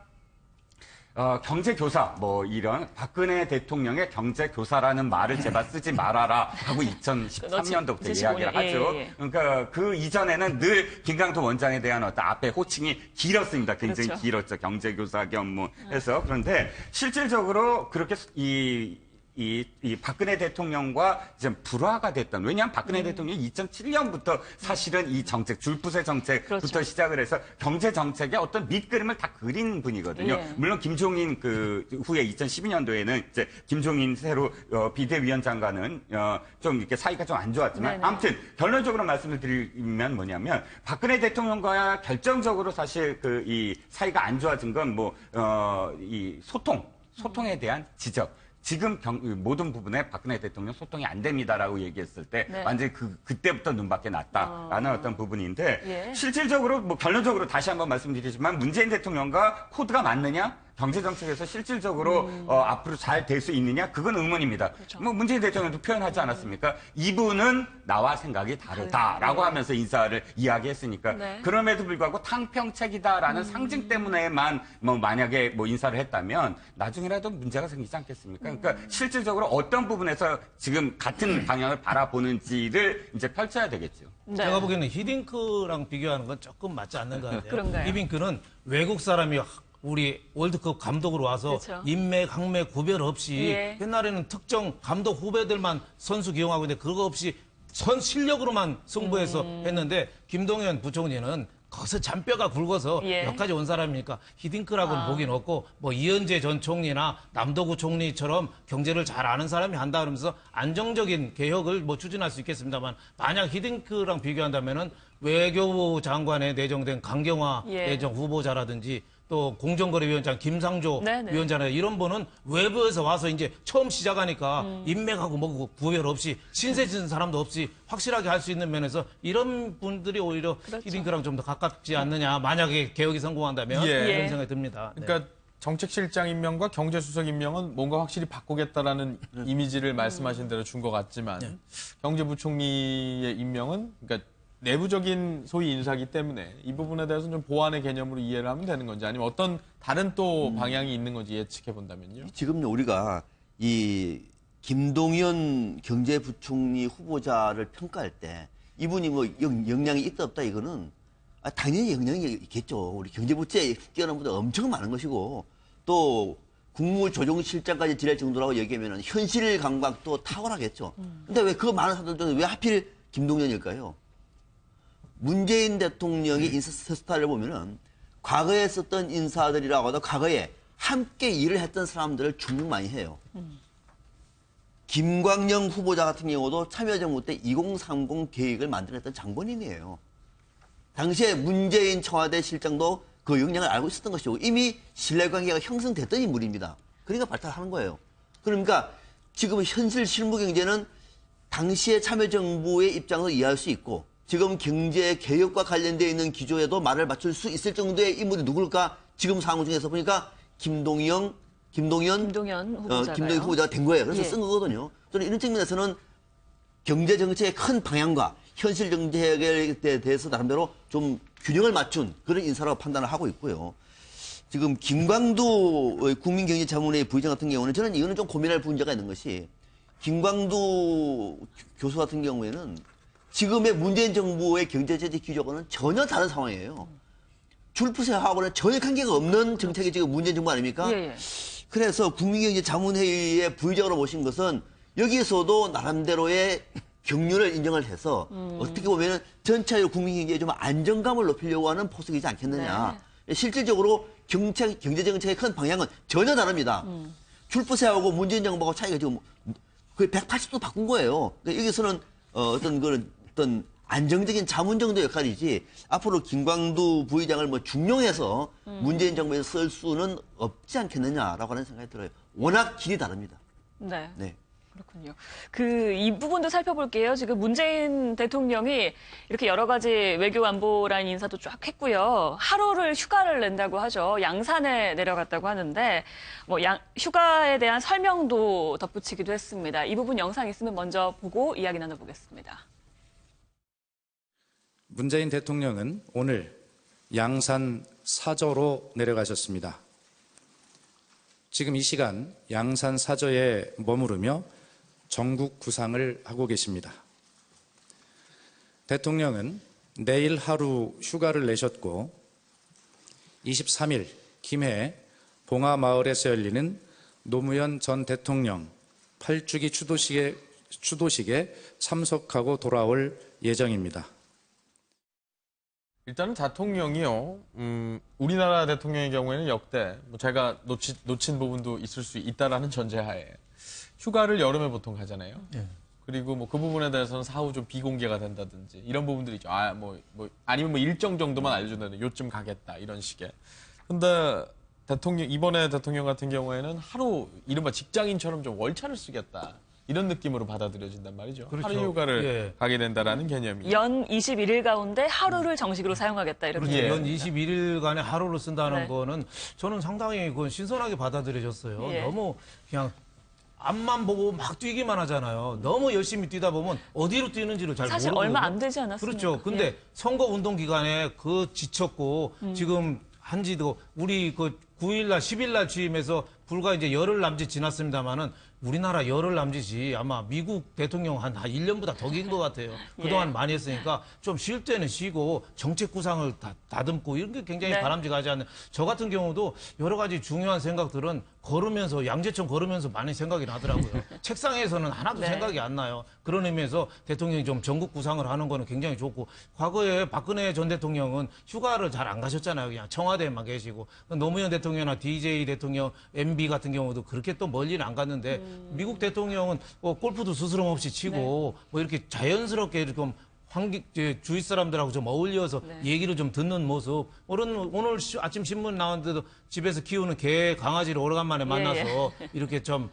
경제교사 뭐 이런 박근혜 대통령의 경제교사라는 말을 제발 쓰지 말아라 하고 2013년도부터 2015년. 이야기를 하죠. 예. 그러니까 그 이전에는 늘 김강두 원장에 대한 어떤 앞에 호칭이 길었습니다. 굉장히 그렇죠. 길었죠. 경제교사 겸 해서. 그런데 실질적으로 그렇게 이 박근혜 대통령과 이제 불화가 됐던, 왜냐하면 박근혜 대통령이 2007년부터 사실은 이 정책, 줄부세 정책부터 그렇죠. 시작을 해서 경제 정책의 어떤 밑그림을 다 그린 분이거든요. 예. 물론 김종인 그 후에 2012년도에는 이제 김종인 새로 비대위원장과는 좀 이렇게 사이가 좀 안 좋았지만 네네. 아무튼 결론적으로 말씀을 드리면 뭐냐면 박근혜 대통령과 결정적으로 사실 이 사이가 안 좋아진 건 이 소통에 대한 지적. 지금 모든 부분에 박근혜 대통령 소통이 안 됩니다라고 얘기했을 때 네. 완전히 그때부터 눈밖에 났다라는 어떤 부분인데 예. 실질적으로 결론적으로 다시 한번 말씀드리지만 문재인 대통령과 코드가 맞느냐? 경제정책에서 실질적으로 앞으로 잘 될 수 있느냐? 그건 의문입니다. 그렇죠. 문재인 대통령도 표현하지 않았습니까? 이분은 나와 생각이 다르다라고 네. 하면서 인사를 이야기했으니까 네. 그럼에도 불구하고 탕평책이다라는 상징 때문에만 만약에 인사를 했다면 나중에라도 문제가 생기지 않겠습니까? 그러니까 실질적으로 어떤 부분에서 지금 같은 방향을 바라보는지를 이제 펼쳐야 되겠죠. 네. 제가 보기에는 히딩크랑 비교하는 건 조금 맞지 않는 것 같아요. 그런가요? 히딩크는 외국 사람이 우리 월드컵 감독으로 와서 그렇죠. 인맥, 항맥 구별 없이 예. 옛날에는 특정 감독 후배들만 선수 기용하고 있는데 그거 없이 실력으로만 승부해서 했는데 김동연 부총리는 거기서 잔뼈가 굵어서 예. 여기까지 온 사람이니까 히딩크라고는 보긴 없고 이현재 전 총리나 남도구 총리처럼 경제를 잘 아는 사람이 한다 그러면서 안정적인 개혁을 추진할 수 있겠습니다만 만약 히딩크랑 비교한다면은 외교부 장관에 내정된 강경화 예. 내정 후보자라든지 또 공정거래위원장 김상조 네네. 위원장이나 이런 분은 외부에서 와서 이제 처음 시작하니까 인맥하고 뭐고 구별 없이 신세진 사람도 없이 확실하게 할 수 있는 면에서 이런 분들이 오히려 그렇죠. 히딩크랑 좀 더 가깝지 않느냐. 만약에 개혁이 성공한다면 예. 그런 생각이 듭니다. 네. 그러니까 정책실장 임명과 경제수석 임명은 뭔가 확실히 바꾸겠다라는 이미지를 말씀하신 대로 준 것 같지만 경제부총리의 임명은 그러니까 내부적인 소위 인사기 때문에 이 부분에 대해서는 좀 보완의 개념으로 이해를 하면 되는 건지 아니면 어떤 다른 또 방향이 있는 건지 예측해 본다면요. 지금 우리가 이 김동연 경제부총리 후보자를 평가할 때 이분이 역량이 있다 없다 이거는 당연히 역량이 있겠죠. 우리 경제부처에 뛰어난 분들 엄청 많은 것이고 또 국무조정실장까지 지낼 정도라고 얘기하면 현실 감각도 탁월하겠죠. 근데 왜 그 많은 사람들 왜 하필 김동연일까요? 문재인 대통령의 인사 스타일을 보면은 과거에 썼던 인사들이라고 하도 과거에 함께 일을 했던 사람들을 중용 많이 해요. 김광영 후보자 같은 경우도 참여정부 때 2030 계획을 만들었던 장본인이에요. 당시에 문재인 청와대 실장도 그 영향을 알고 있었던 것이고 이미 신뢰관계가 형성됐던 인물입니다. 그러니까 발탁하는 거예요. 그러니까 지금 현실 실무 경제는 당시의 참여정부의 입장도 이해할 수 있고 지금 경제 개혁과 관련되어 있는 기조에도 말을 맞출 수 있을 정도의 인물이 누굴까? 지금 상황 중에서 보니까 김동연 후보자가 된 거예요. 그래서 예. 쓴 거거든요. 저는 이런 측면에서는 경제 정책의 큰 방향과 현실 정책에 대해서 나름대로 좀 균형을 맞춘 그런 인사라고 판단을 하고 있고요. 지금 김광두 국민경제자문회 부의장 같은 경우는 저는 이거는 좀 고민할 문제가 있는 것이 김광두 교수 같은 경우에는 지금의 문재인 정부의 경제정책 기조와는 전혀 다른 상황이에요. 줄푸세하고는 전혀 관계가 없는 정책이 지금 문재인 정부 아닙니까? 예, 예. 그래서 국민경제자문회의의 부의장으로 모신 것은 여기에서도 나름대로의 경륜을 인정을 해서 어떻게 보면 전체적으로 국민경제에 좀 안정감을 높이려고 하는 포석이지 않겠느냐. 실질적으로 경제정책의 큰 방향은 전혀 다릅니다. 줄푸세하고 문재인 정부하고 차이가 지금 거의 180도 바꾼 거예요. 그러니까 여기서는 어떤 안정적인 자문 정도 역할이지 앞으로 김광두 부의장을 뭐 중용해서 문재인 정부에서 쓸 수는 없지 않겠느냐라고 하는 생각이 들어요. 워낙 길이 다릅니다. 네. 네. 그렇군요. 이 부분도 살펴볼게요. 지금 문재인 대통령이 이렇게 여러 가지 외교 안보라는 인사도 쫙 했고요. 하루를 휴가를 낸다고 하죠. 양산에 내려갔다고 하는데 휴가에 대한 설명도 덧붙이기도 했습니다. 이 부분 영상 있으면 먼저 보고 이야기 나눠보겠습니다. 문재인 대통령은 오늘 양산 사저로 내려가셨습니다. 지금 이 시간 양산 사저에 머무르며 전국 구상을 하고 계십니다. 대통령은 내일 하루 휴가를 내셨고 23일 김해 봉하마을에서 열리는 노무현 전 대통령 8주기 추도식에 참석하고 돌아올 예정입니다. 일단은 대통령이요. 우리나라 대통령의 경우에는 역대 제가 놓친 부분도 있을 수 있다라는 전제하에 휴가를 여름에 보통 가잖아요. 예. 그리고 그 부분에 대해서는 사후 좀 비공개가 된다든지 이런 부분들이 있죠. 아니면 일정 정도만 알려준다든지 요쯤 가겠다 이런 식의. 근데 이번에 대통령 같은 경우에는 하루 이른바 직장인처럼 좀 월차를 쓰겠다. 이런 느낌으로 받아들여진단 말이죠. 그렇죠. 하루 휴가를 예. 가게 된다라는 개념이. 연 21일 가운데 하루를 정식으로 사용하겠다 이렇게. 그렇죠. 예. 연 21일간의 하루를 쓴다는 네. 거는 저는 상당히 그건 신선하게 받아들여졌어요. 예. 너무 그냥 앞만 보고 막 뛰기만 하잖아요. 너무 열심히 뛰다 보면 어디로 뛰는지를 잘 사실 모르거든요. 얼마 안 되지 않았습니까? 그렇죠. 근데 예. 선거 운동 기간에 지쳤고 지금 한지도 우리 9일날 10일날 취임해서 불과 이제 열흘 남짓 지났습니다만은 우리나라 열흘 남짓이 아마 미국 대통령 한 1년보다 더 긴 것 같아요. 그동안 예. 많이 했으니까 좀 쉴 때는 쉬고 정책 구상을 다듬고 이런 게 굉장히 네. 바람직하지 않는. 저 같은 경우도 여러 가지 중요한 생각들은 걸으면서 양재천 걸으면서 많이 생각이 나더라고요. 책상에서는 하나도 네. 생각이 안 나요. 그런 의미에서 대통령이 좀 전국 구상을 하는 거는 굉장히 좋고 과거에 박근혜 전 대통령은 휴가를 잘 안 가셨잖아요. 그냥 청와대에만 계시고 노무현 대통령이나 DJ 대통령, MB 같은 경우도 그렇게 또 멀리는 안 갔는데 미국 대통령은 골프도 스스럼 없이 치고 이렇게 자연스럽게 이렇게 주위 사람들하고 좀 어울려서 얘기를 좀 듣는 모습. 오늘 아침 신문 나왔는데도 집에서 키우는 개, 강아지를 오래간만에 만나서 이렇게 좀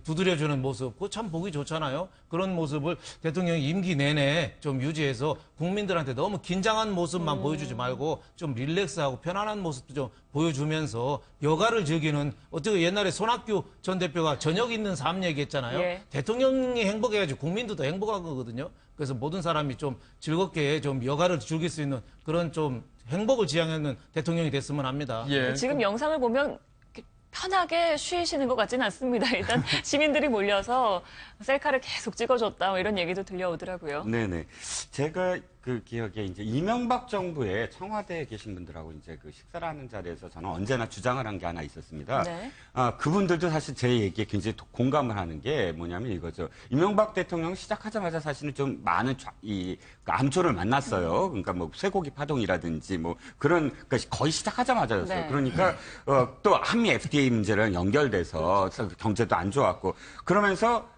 두드려주는 모습. 그거 참 보기 좋잖아요. 그런 모습을 대통령이 임기 내내 좀 유지해서 국민들한테 너무 긴장한 모습만 보여주지 말고 좀 릴렉스하고 편안한 모습도 좀 보여주면서 여가를 즐기는 어떻게 옛날에 손학규 전 대표가 저녁 있는 삶 얘기했잖아요. 예. 대통령이 행복해야지 국민도 더 행복한 거거든요. 그래서 모든 사람이 좀 즐겁게 좀 여가를 즐길 수 있는 그런 좀 행복을 지향하는 대통령이 됐으면 합니다. 예. 지금 영상을 보면 편하게 쉬시는 것 같지는 않습니다. 일단 시민들이 몰려서 셀카를 계속 찍어줬다 이런 얘기도 들려오더라고요. 네네. 제가 그 기억에 이제 이명박 정부의 청와대에 계신 분들하고 이제 그 식사를 하는 자리에서 저는 언제나 주장을 한 게 하나 있었습니다. 네. 그분들도 사실 제 얘기에 굉장히 공감을 하는 게 뭐냐면 이거죠. 이명박 대통령 시작하자마자 사실은 좀 많은 암초를 만났어요. 그러니까 쇠고기 파동이라든지 그러니까 거의 시작하자마자였어요. 네. 그러니까 또 한미 FTA 문제랑 연결돼서 경제도 안 좋았고 그러면서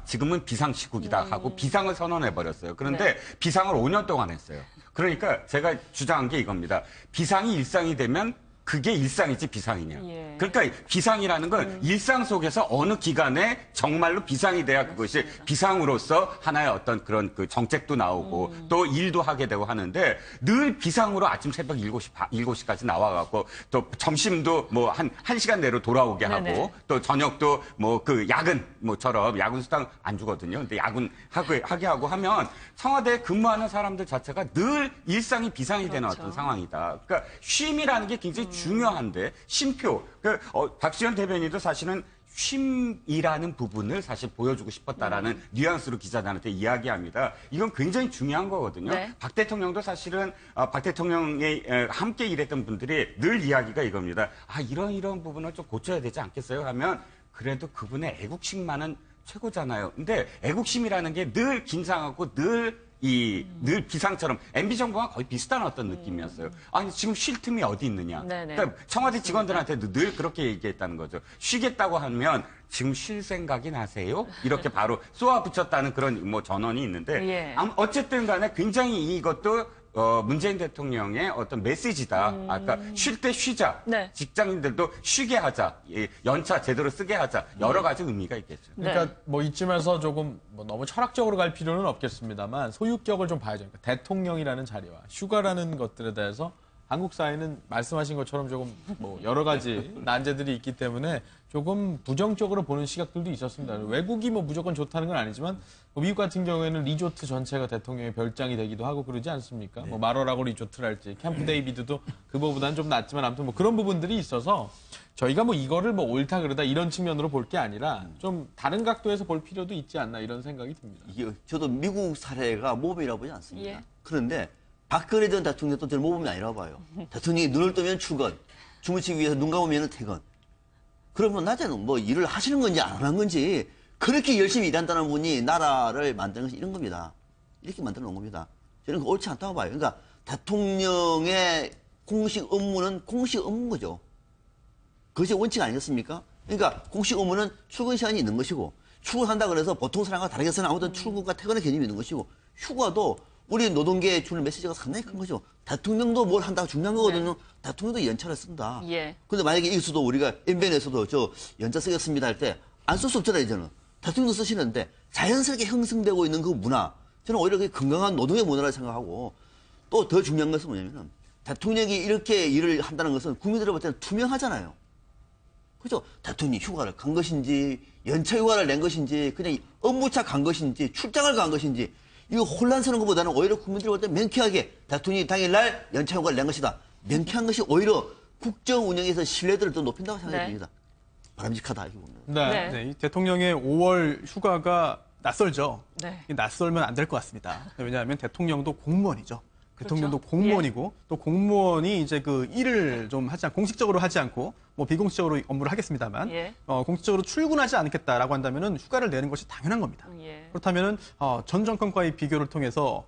지금은 비상 시국이다 하고 비상을 선언해버렸어요. 그런데 비상을 5년 동안 했어요. 그러니까 제가 주장한 게 이겁니다. 비상이 일상이 되면 그게 일상이지 비상이냐. 예. 그러니까 비상이라는 건 일상 속에서 어느 기간에 정말로 비상이 돼야 그것이 비상으로서 하나의 어떤 그런 그 정책도 나오고 또 일도 하게 되고 하는데 늘 비상으로 아침 새벽 7시까지 나와갖고 또 점심도 뭐 한 시간 내로 돌아오게 하고 네네. 또 저녁도 뭐 그 야근 뭐처럼 야근 수당 안 주거든요. 근데 야근 하게 하고 하면 청와대에 근무하는 사람들 자체가 늘 일상이 비상이 되는 그렇죠. 어떤 상황이다. 그러니까 쉼이라는 게 굉장히 중요한데 쉼표. 박지원 대변인도 사실은 쉼이라는 부분을 사실 보여주고 싶었다라는 뉘앙스로 기자들한테 이야기합니다. 이건 굉장히 중요한 거거든요. 네. 박 대통령도 사실은 박 대통령이 함께 일했던 분들이 늘 이야기가 이겁니다. 이런 부분을 좀 고쳐야 되지 않겠어요? 하면 그래도 그분의 애국심만은 최고잖아요. 근데 애국심이라는 게 늘 긴장하고 늘 비상처럼 MB 정부와 거의 비슷한 어떤 느낌이었어요. 아니 지금 쉴 틈이 어디 있느냐. 네네. 그러니까 청와대 직원들한테도 늘 그렇게 얘기했다는 거죠. 쉬겠다고 하면 지금 쉴 생각이 나세요? 이렇게 바로 쏘아붙였다는 그런 뭐 전언이 있는데 예. 어쨌든 간에 굉장히 이것도 문재인 대통령의 어떤 메시지다. 아까 쉴 때 쉬자. 네. 직장인들도 쉬게 하자. 연차 제대로 쓰게 하자. 여러 가지 의미가 있겠죠. 그러니까 네. 뭐 이쯤에서 조금 뭐 너무 철학적으로 갈 필요는 없겠습니다만 소유격을 좀 봐야죠. 그러니까 대통령이라는 자리와 휴가라는 것들에 대해서 한국 사회는 말씀하신 것처럼 조금 뭐 여러 가지 난제들이 있기 때문에 조금 부정적으로 보는 시각들도 있었습니다. 외국이 뭐 무조건 좋다는 건 아니지만 뭐 미국 같은 경우에는 리조트 전체가 대통령의 별장이 되기도 하고 그러지 않습니까? 뭐 마로라고 리조트랄지 캠프 데이비드도 그거보다는 좀 낫지만 아무튼 뭐 그런 부분들이 있어서 저희가 뭐 이거를 뭐 옳다 그러다 이런 측면으로 볼 게 아니라 좀 다른 각도에서 볼 필요도 있지 않나 이런 생각이 듭니다. 이게 저도 미국 사례가 모범이라고 보지 않습니다. 예. 그런데 박근혜 전 대통령도 저는 모범이 아니라고 봐요. 대통령이 눈을 뜨면 출근, 주무시기 위해서 눈 감으면 퇴근. 그러면 낮에는 뭐 일을 하시는 건지 안 하는 건지 그렇게 열심히 일한다는 분이 나라를 만드는 것이 이런 겁니다. 이렇게 만들어 놓은 겁니다. 저는 그거 옳지 않다고 봐요. 그러니까 대통령의 공식 업무는 공식 업무인 거죠. 그것이 원칙 아니겠습니까? 그러니까 공식 업무는 출근 시간이 있는 것이고 출근한다 그래서 보통 사람과 다르게서는 아무튼 출근과 퇴근의 개념이 있는 것이고 휴가도 우리 노동계에 주는 메시지가 상당히 큰 거죠. 대통령도 뭘 한다고 중요한 거거든요. 대통령도 연차를 쓴다. 예. 근데 만약에 여기서도 우리가 MBN에서도 저 연차 쓰겠습니다 할 때 안 쓸 수 없잖아요, 이제는. 대통령도 쓰시는데 자연스럽게 형성되고 있는 그 문화. 저는 오히려 그게 건강한 노동의 문화라고 생각하고 또 더 중요한 것은 뭐냐면은 대통령이 이렇게 일을 한다는 것은 국민들이 볼 때는 투명하잖아요. 그죠? 대통령이 휴가를 간 것인지 연차 휴가를 낸 것인지 그냥 업무차 간 것인지 출장을 간 것인지 이거 혼란스러운 것보다는 오히려 국민들이 볼 때 명쾌하게 대통령이 당일날 연차 휴가를 낸 것이다. 명쾌한 것이 오히려 국정 운영에서 신뢰도를 더 높인다고 생각이 네. 듭니다. 바람직하다 이거 보면. 네. 네. 네, 이 대통령의 5월 휴가가 낯설죠. 네. 이 낯설면 안 될 것 같습니다. 왜냐하면 대통령도 공무원이죠. 대통령도 그렇죠. 공무원이고 또 공무원이 이제 그 일을 좀 하지 않고 공식적으로 하지 않고 뭐 비공식적으로 업무를 하겠습니다만 예. 공식적으로 출근하지 않겠다라고 한다면은 휴가를 내는 것이 당연한 겁니다. 예. 그렇다면은 전 정권과의 비교를 통해서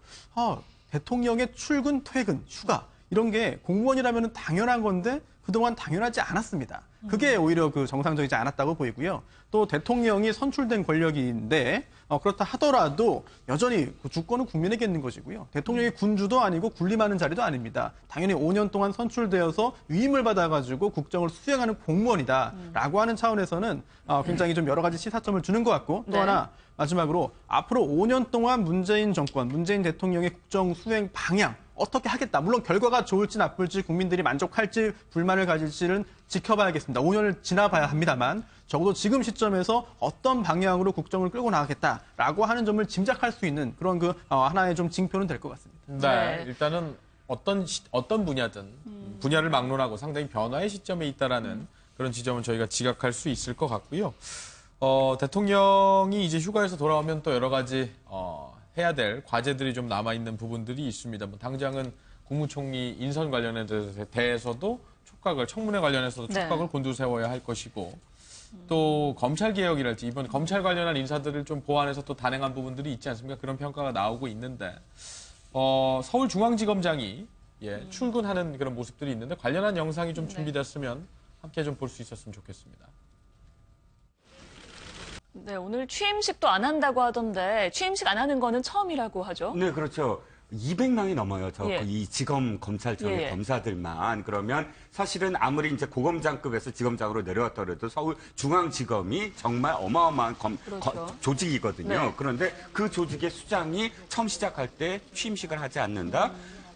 대통령의 출근, 퇴근, 휴가 이런 게 공무원이라면은 당연한 건데 그동안 당연하지 않았습니다. 그게 오히려 그 정상적이지 않았다고 보이고요. 또 대통령이 선출된 권력인데 그렇다 하더라도 여전히 그 주권은 국민에게 있는 것이고요. 대통령이 군주도 아니고 군림하는 자리도 아닙니다. 당연히 5년 동안 선출되어서 위임을 받아가지고 국정을 수행하는 공무원이다라고 하는 차원에서는 굉장히 좀 여러 가지 시사점을 주는 것 같고 또 네. 하나 마지막으로 앞으로 5년 동안 문재인 정권, 문재인 대통령의 국정 수행 방향 어떻게 하겠다. 물론 결과가 좋을지 나쁠지 국민들이 만족할지 불만을 가질지는 지켜봐야겠습니다. 5년을 지나봐야 합니다만 적어도 지금 시점에서 어떤 방향으로 국정을 끌고 나가겠다라고 하는 점을 짐작할 수 있는 그런 그 하나의 좀 징표는 될 것 같습니다. 네, 네. 일단은 어떤 분야든 분야를 막론하고 상당히 변화의 시점에 있다라는 그런 지점은 저희가 지각할 수 있을 것 같고요. 대통령이 이제 휴가에서 돌아오면 또 여러 가지 해야 될 과제들이 좀 남아있는 부분들이 있습니다. 뭐 당장은 국무총리 인선 관련에 대해서도 청문회 관련해서도 네. 촉각을 곤두세워야 할 것이고 또 검찰개혁이랄지 이번 검찰 관련한 인사들을 좀 보완해서 또 단행한 부분들이 있지 않습니까? 그런 평가가 나오고 있는데 서울중앙지검장이 출근하는 그런 모습들이 있는데 관련한 영상이 좀 준비됐으면 함께 좀 볼 수 있었으면 좋겠습니다. 네, 오늘 취임식도 안 한다고 하던데 취임식 안 하는 거는 처음이라고 하죠. 네, 그렇죠. 200명이 넘어요. 예. 이 지검 검찰청의 예. 검사들만. 그러면 사실은 아무리 이제 고검장급에서 지검장으로 내려왔더라도 서울 중앙지검이 정말 어마어마한 그렇죠. 조직이거든요. 네. 그런데 그 조직의 수장이 처음 시작할 때 취임식을 하지 않는다.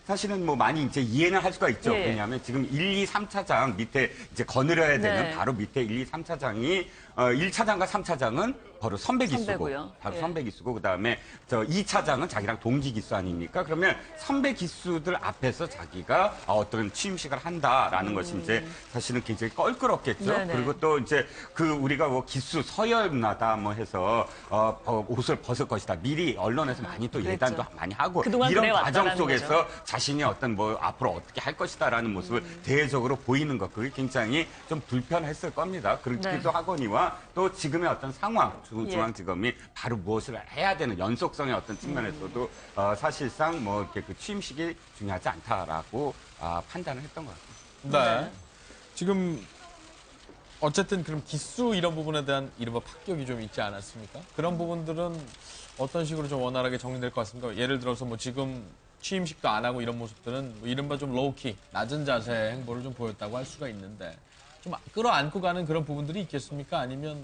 사실은 뭐 많이 이제 이해는 할 수가 있죠. 예. 왜냐하면 지금 1, 2, 3차장 밑에 이제 거느려야 되는 네. 바로 밑에 1, 2, 3차장이 1차장과 3차장은 바로 선배기수고 선배고요. 바로 예. 선배기수고 그다음에 저 2차장은 자기랑 동기기수 아닙니까? 그러면 선배기수들 앞에서 자기가 어떤 취임식을 한다라는 것이 이제 사실은 굉장히 껄끄럽겠죠. 네네. 그리고 또 이제 그 우리가 뭐 기수 서열나다 뭐 해서 옷을 벗을 것이다. 미리 언론에서 많이 또 예단도 많이 하고 그동안 이런 과정 그래왔다라는 속에서 거죠. 자신이 어떤 뭐 앞으로 어떻게 할 것이다라는 모습을 대외적으로 보이는 것 그게 굉장히 좀 불편했을 겁니다. 그렇기도 네. 하거니와 또 지금의 어떤 상황 예. 중앙지검이 바로 무엇을 해야 되는 연속성의 어떤 측면에서도 사실상 뭐 이렇게 그 취임식이 중요하지 않다라고 판단을 했던 것 같습니다. 네. 지금 어쨌든 그럼 기수 이런 부분에 대한 이른바 파격이 좀 있지 않았습니까? 그런 부분들은 어떤 식으로 좀 원활하게 정리될 것 같습니까? 예를 들어서 뭐 지금 취임식도 안 하고 이런 모습들은 뭐 이른바 좀 로우키, 낮은 자세 행보를 좀 보였다고 할 수가 있는데 좀 끌어안고 가는 그런 부분들이 있겠습니까? 아니면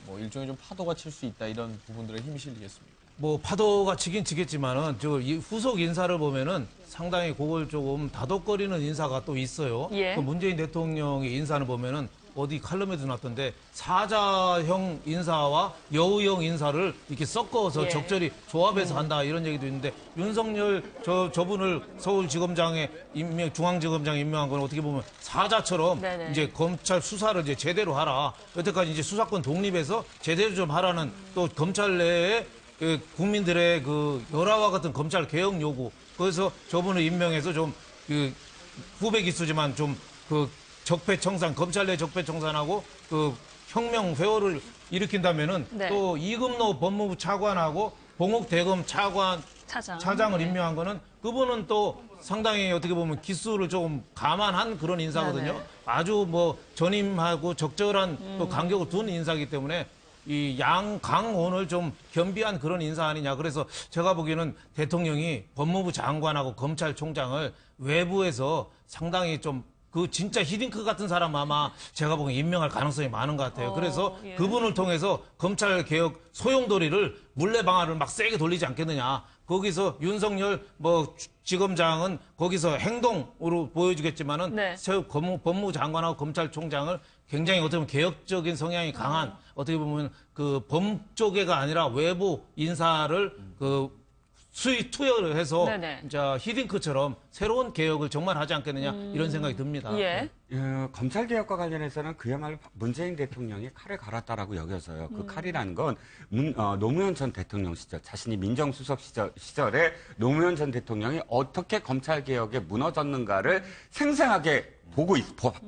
뭐 일종의 좀 파도가 칠 수 있다 이런 부분들에 힘이 실리겠습니까? 뭐 파도가 치긴 치겠지만은 이 후속 인사를 보면은 상당히 그걸 조금 다독거리는 인사가 또 있어요. 예. 그 문재인 대통령의 인사를 보면은 어디 칼럼에도 났던데 사자형 인사와 여우형 인사를 이렇게 섞어서 예. 적절히 조합해서 한다 이런 얘기도 있는데 윤석열 저분을 서울지검장에 중앙지검장에 임명한 건 어떻게 보면 사자처럼 네네. 이제 검찰 수사를 이제 제대로 하라. 여태까지 이제 수사권 독립해서 제대로 좀 하라는 또 검찰 내에 그 국민들의 그 열화와 같은 검찰 개혁 요구. 그래서 저분을 임명해서 좀 그 후배 기수지만 좀 그 적폐청산 검찰 내 적폐청산하고 그 혁명 회오를 일으킨다면은 네. 또 이금노 법무부 차관하고 봉욱 대검 차장을 네. 임명한 거는 그분은 또 상당히 어떻게 보면 기수를 조금 감안한 그런 인사거든요. 네네. 아주 뭐 전임하고 적절한 또 간격을 둔 인사이기 때문에 이 양강원을 좀 겸비한 그런 인사 아니냐. 그래서 제가 보기에는 대통령이 법무부 장관하고 검찰총장을 외부에서 상당히 좀 그 진짜 히딩크 같은 사람 아마 제가 보기엔 임명할 가능성이 많은 것 같아요. 그래서 예. 그분을 통해서 검찰 개혁 소용돌이를 물레방아를 막 세게 돌리지 않겠느냐. 거기서 윤석열 지검장은 거기서 행동으로 보여주겠지만은 네. 법무부 장관하고 검찰총장을 굉장히 어떻게 보면 개혁적인 성향이 강한 어떻게 보면 그 범쪽에가 아니라 외부 인사를 그 투여를 해서 네네. 이제 히딩크처럼 새로운 개혁을 정말 하지 않겠느냐 이런 생각이 듭니다. 예. 검찰 개혁과 관련해서는 그야말로 문재인 대통령이 칼을 갈았다라고 여겨서요. 그 칼이라는 건 노무현 전 대통령 시절, 자신이 민정수석 시절에 노무현 전 대통령이 어떻게 검찰 개혁에 무너졌는가를 생생하게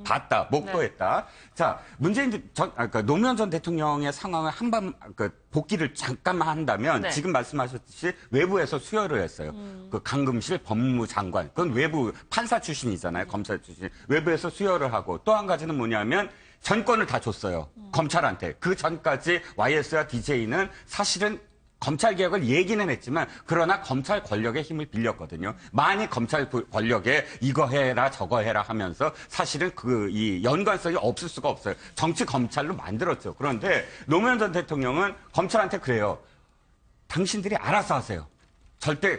봤다, 목도했다. 자, 그러니까 노무현 전 대통령의 상황을 복기를 잠깐만 한다면 네. 지금 말씀하셨듯이 외부에서 수혈을 했어요. 그 강금실 법무부 장관, 그건 외부 판사 출신이잖아요, 검찰 출신. 외부에서 수혈을 하고 또 한 가지는 뭐냐면 전권을 다 줬어요, 검찰한테. 그 전까지 YS와 DJ는 사실은 검찰 개혁을 얘기는 했지만 그러나 검찰 권력의 힘을 빌렸거든요. 많이 검찰 권력에 이거 해라 저거 해라 하면서 사실은 이 연관성이 없을 수가 없어요. 정치 검찰로 만들었죠. 그런데 노무현 전 대통령은 검찰한테 그래요. 당신들이 알아서 하세요. 절대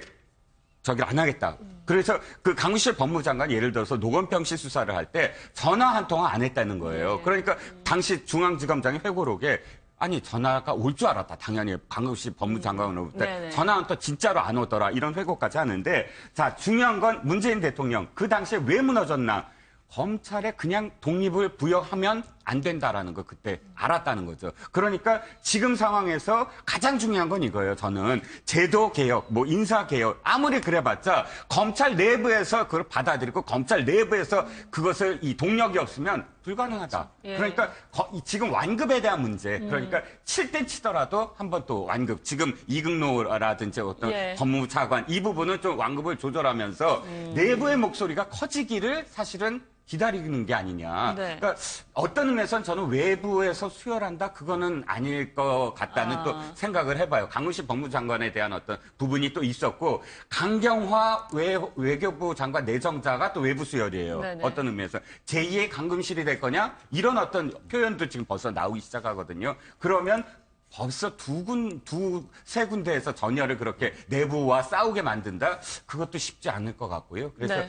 저기 안 하겠다. 그래서 그 강우실 법무장관 예를 들어서 노건평 씨 수사를 할 때 전화 한 통화 안 했다는 거예요. 그러니까 당시 중앙지검장이 회고록에 아니 전화가 올 줄 알았다. 당연히 강우실 법무장관으로부터 전화 한 통 진짜로 안 오더라. 이런 회고까지 하는데 자 중요한 건 문재인 대통령 그 당시에 왜 무너졌나. 검찰에 그냥 독립을 부여하면 안 된다라는 거 그때 알았다는 거죠. 그러니까 지금 상황에서 가장 중요한 건 이거예요. 저는 제도 개혁, 인사 개혁 아무리 그래봤자 검찰 내부에서 그걸 받아들이고 검찰 내부에서 그것을 이 동력이 없으면 불가능하다. 예. 그러니까 지금 완급에 대한 문제. 그러니까 칠 땐 치더라도 한 번 또 완급. 지금 이근노라든지 어떤 예. 법무부 차관 이 부분은 좀 완급을 조절하면서 내부의 목소리가 커지기를 사실은 기다리는 게 아니냐. 네. 그러니까 어떤 의미에서는 저는 외부에서 수혈한다? 그거는 아닐 것 같다는 또 생각을 해봐요. 강훈식 법무장관에 대한 어떤 부분이 또 있었고, 강경화 외교부 장관 내정자가 또 외부 수혈이에요. 네네. 어떤 의미에서. 제2의 강금실이 될 거냐? 이런 어떤 표현도 지금 벌써 나오기 시작하거든요. 그러면 벌써 두세 군데에서 전열을 그렇게 내부와 싸우게 만든다? 그것도 쉽지 않을 것 같고요. 그래서, 네.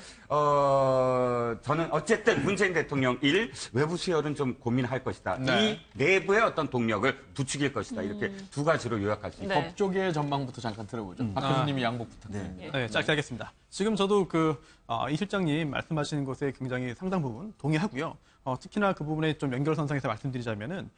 저는 어쨌든 문재인 대통령 외부 수혈은 좀 고민할 것이다. 네. 이 내부의 어떤 동력을 부추길 것이다. 이렇게 두 가지로 요약할 수 있습니다. 네. 법조계의 전망부터 잠깐 들어보죠. 박 교수님이 양복 부탁드립니다. 네, 짧게 하겠습니다. 지금 저도 이 실장님 말씀하시는 것에 굉장히 상당 부분 동의하고요. 특히나 그 부분에 좀 연결선상에서 말씀드리자면은,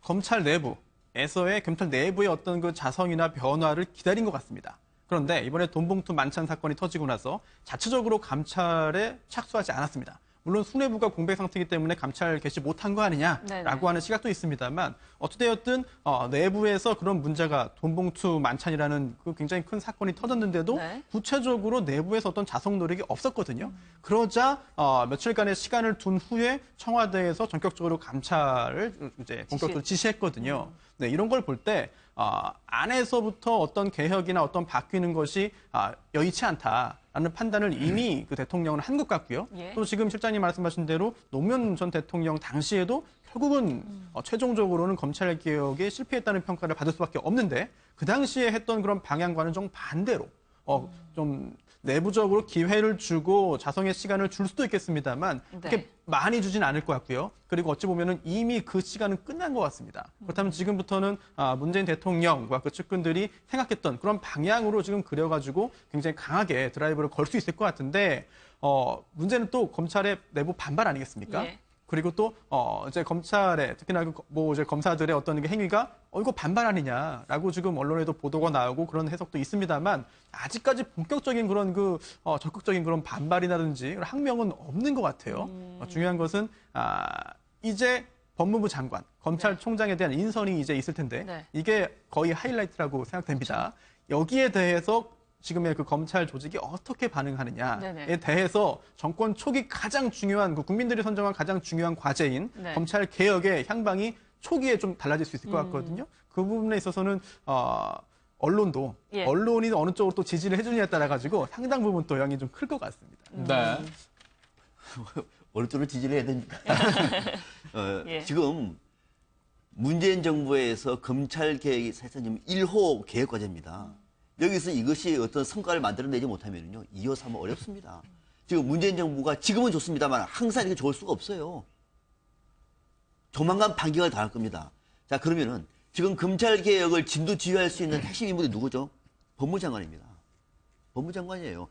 검찰 내부에서의 검찰 내부의 어떤 그 자성이나 변화를 기다린 것 같습니다. 그런데 이번에 돈봉투 만찬 사건이 터지고 나서 자체적으로 감찰에 착수하지 않았습니다. 물론 수뇌부가 공백 상태이기 때문에 감찰 개시 못한 거 아니냐라고 네네. 하는 시각도 있습니다만 어찌되었든 내부에서 그런 문제가 돈봉투 만찬이라는 그 굉장히 큰 사건이 터졌는데도 네. 구체적으로 내부에서 어떤 자성 노력이 없었거든요. 그러자 며칠간의 시간을 둔 후에 청와대에서 전격적으로 감찰을 이제 본격적으로 지시했거든요. 네, 이런 걸 볼 때 안에서부터 어떤 개혁이나 어떤 바뀌는 것이 여의치 않다라는 판단을 이미 그 대통령은 한 것 같고요. 예. 또 지금 실장님 말씀하신 대로 노무현 전 대통령 당시에도 결국은 최종적으로는 검찰 개혁에 실패했다는 평가를 받을 수밖에 없는데 그 당시에 했던 그런 방향과는 좀 반대로 좀 내부적으로 기회를 주고 자성의 시간을 줄 수도 있겠습니다만 그렇게 네. 많이 주진 않을 것 같고요. 그리고 어찌 보면은 이미 그 시간은 끝난 것 같습니다. 그렇다면 지금부터는 문재인 대통령과 그 측근들이 생각했던 그런 방향으로 지금 그려가지고 굉장히 강하게 드라이브를 걸 수 있을 것 같은데 문제는 또 검찰의 내부 반발 아니겠습니까? 예. 그리고 또 이제 검찰의 특히나 이제 검사들의 어떤 행위가 이거 반발 아니냐라고 지금 언론에도 보도가 나오고 그런 해석도 있습니다만 아직까지 본격적인 그런 적극적인 그런 반발이라든지 항명은 없는 것 같아요. 중요한 것은 이제 법무부 장관, 검찰총장에 대한 인선이 이제 있을 텐데 네. 이게 거의 하이라이트라고 생각됩니다. 여기에 대해서 지금의 그 검찰 조직이 어떻게 반응하느냐에 네네. 대해서 정권 초기 가장 중요한 국민들이 선정한 가장 중요한 과제인 네. 검찰 개혁의 향방이 초기에 좀 달라질 수 있을 것 같거든요. 그 부분에 있어서는 언론도 예. 언론이 어느 쪽으로 또 지지를 해주느냐에 따라 가지고 상당 부분 또 영향이 좀 클 것 같습니다. 네. 어느 쪽으로 지지를 해야 됩니까? 예. 지금 문재인 정부에서 검찰 개혁이 사실상 지금 1호 개혁 과제입니다. 여기서 이것이 어떤 성과를 만들어내지 못하면요, 2호, 3호 어렵습니다. 지금 문재인 정부가 지금은 좋습니다만 항상 이렇게 좋을 수가 없어요. 조만간 반격을 당할 겁니다. 자, 그러면은 지금 검찰 개혁을 진두지휘할 수 있는 핵심 인물이 누구죠? 법무장관입니다. 법무장관이에요.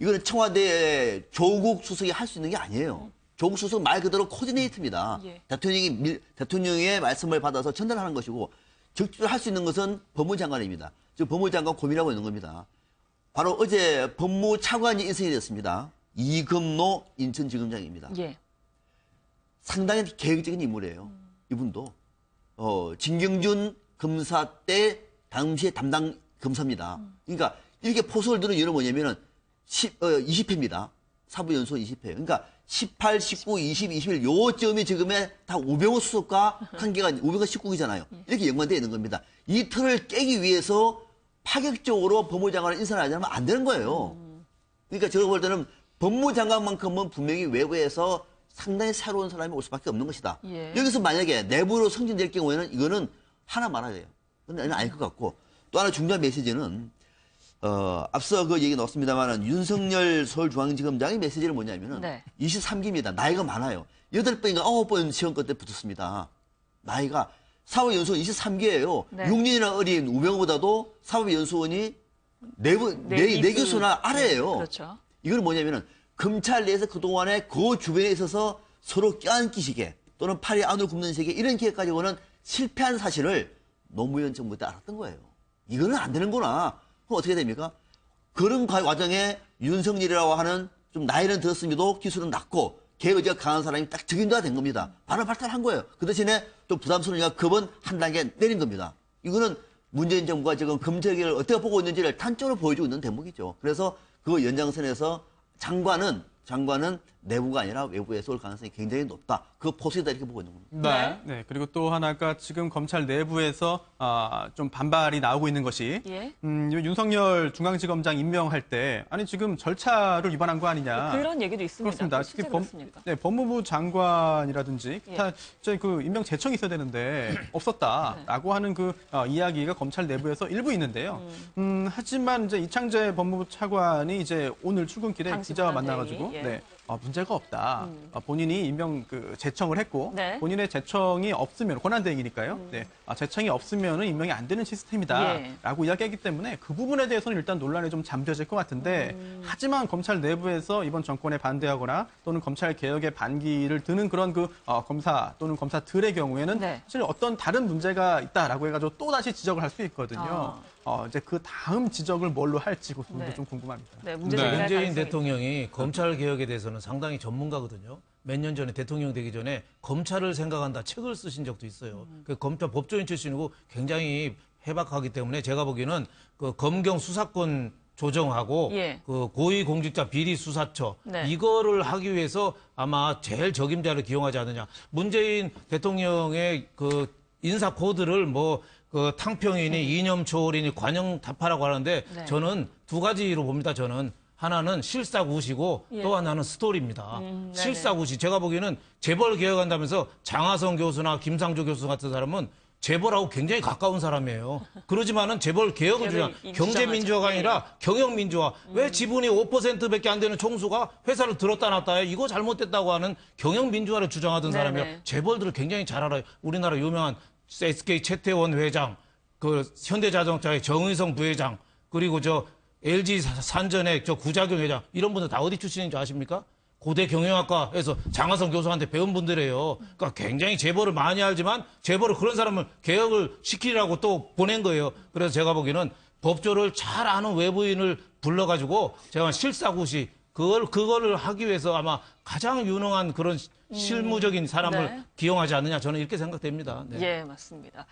이거는 청와대 조국 수석이 할 수 있는 게 아니에요. 조국 수석 말 그대로 코디네이터입니다. 예. 대통령의 말씀을 받아서 전달하는 것이고 적극적으로 할 수 있는 것은 법무장관입니다. 지금 법무장관 고민하고 있는 겁니다. 바로 어제 법무차관이 인선이 됐습니다. 이금노 인천지검장입니다. 예. 상당히 계획적인 인물이에요. 이분도 진경준 검사 때 당시에 담당 검사입니다. 그러니까 이렇게 포석을 드는 이유는 뭐냐면은 20회입니다. 사부연수원 20회. 그러니까 18, 19, 20, 21 요점이 지금의 다 우병우 수석과 관계가 우병우가 19기잖아요. 이렇게 연관되어 있는 겁니다. 이 틀을 깨기 위해서 파격적으로 법무장관을 인선하지 않으면 안 되는 거예요. 그러니까 제가 볼 때는 법무장관만큼은 분명히 외부에서 상당히 새로운 사람이 올 수밖에 없는 것이다. 예. 여기서 만약에 내부로 승진될 경우에는 이거는 하나 말아야 돼요. 근데 아닐 것 같고 또 하나 중요한 메시지는 앞서 그 얘기 나왔습니다만은 윤석열 서울중앙지검장의 메시지는 뭐냐면은 네. 23기입니다. 나이가 많아요. 8번인가 9번 시험 끝에 붙었습니다. 나이가 사법연수원 23기예요. 네. 6년이나 어린 우병우보다도 사법연수원이 네 교수나 아래예요. 그렇죠. 이건 뭐냐면은 검찰 내에서 그동안에 그 주변에 있어서 서로 껴안기시게 또는 팔이 안으로 굽는 시계 이런 기획 가지고는 실패한 사실을 노무현 정부 때 알았던 거예요. 이거는 안 되는구나. 그럼 어떻게 됩니까? 그런 과정에 윤석열이라고 하는 좀 나이는 들었음에도 기술은 낮고 개의지가 강한 사람이 딱 적임자가 된 겁니다. 바로 발탈한 거예요. 그 대신에 또 부담스러우니까 급은 한 단계 내린 겁니다. 이거는 문재인 정부가 지금 검찰개혁을 어떻게 보고 있는지를 단적으로 보여주고 있는 대목이죠. 그래서 그 연장선에서 장관은 내부가 아니라 외부에서 올 가능성이 굉장히 높다. 그 포스이다 이렇게 보고 있는 겁니다. 네. 네, 그리고 또 하나가 지금 검찰 내부에서 좀 반발이 나오고 있는 것이 예. 윤석열 중앙지검장 임명할 때 아니 지금 절차를 위반한 거 아니냐. 그런 얘기도 있습니다. 그렇습니다. 실제 특히 그렇습니까? 네, 법무부 장관이라든지 예. 다 이제 그 임명 제청이 있어야 되는데 없었다라고 하는 그 이야기가 검찰 내부에서 일부 있는데요. 하지만 이제 이창재 법무부 차관이 이제 오늘 출근길에 당시 기자와 권한대행, 만나가지고 예. 네, 문제가 없다. 본인이 임명 그 제청을 했고 네. 본인의 제청이 없으면 권한대행이니까요. 네, 제청이 없으면은 임명이 안 되는 시스템이다라고 이야기하기 때문에 그 부분에 대해서는 일단 논란이 좀 잠재질 것 같은데 하지만 검찰 내부에서 이번 정권에 반대하거나 또는 검찰 개혁에 반기를 드는 그런 그 검사 또는 검사들의 경우에는 네. 사실 어떤 다른 문제가 있다라고 해가지고 또 다시 지적을 할 수 있거든요. 이제 그 다음 지적을 뭘로 할지 그 부분도 네. 좀 궁금합니다. 네, 문제 네. 제기할 문재인 가능성이 대통령이 검찰 개혁에 대해서는 상당히 전문가거든요. 몇 년 전에 대통령 되기 전에 검찰을 생각한다 책을 쓰신 적도 있어요. 그 검찰 법조인 출신이고 굉장히 해박하기 때문에 제가 보기에는 그 검경 수사권 조정하고 예. 그 고위공직자 비리수사처 네. 이거를 하기 위해서 아마 제일 적임자를 기용하지 않느냐. 문재인 대통령의 그 인사 코드를 뭐 그 탕평이니 이념초월이니 관영타파라고 하는데 네. 저는 두 가지로 봅니다. 저는 하나는 실사구시고 예. 또 하나는 스토리입니다. 네네. 실사구시 제가 보기에는 재벌 개혁한다면서 장하성 교수나 김상조 교수 같은 사람은 재벌하고 굉장히 가까운 사람이에요. 그러지만은 재벌 개혁을 주장, 경제 민주화가 아니라 경영 민주화. 왜 지분이 5%밖에 안 되는 총수가 회사를 들었다 놨다 해? 이거 잘못됐다고 하는 경영 민주화를 주장하던 네네. 사람이에요. 재벌들을 굉장히 잘 알아요. 우리나라 유명한 SK 최태원 회장, 그 현대자동차의 정의성 부회장, 그리고 저 LG 산전의 저 구자경 회장 이런 분들 다 어디 출신인 줄 아십니까? 고대 경영학과에서 장하성 교수한테 배운 분들이에요. 그러니까 굉장히 재벌을 많이 알지만 재벌을 그런 사람을 개혁을 시키라고 또 보낸 거예요. 그래서 제가 보기에는 법조를 잘 아는 외부인을 불러가지고 제가 실사구시 그거를 하기 위해서 아마 가장 유능한 그런 실무적인 사람을 네. 기용하지 않느냐 저는 이렇게 생각됩니다. 네. 예, 맞습니다.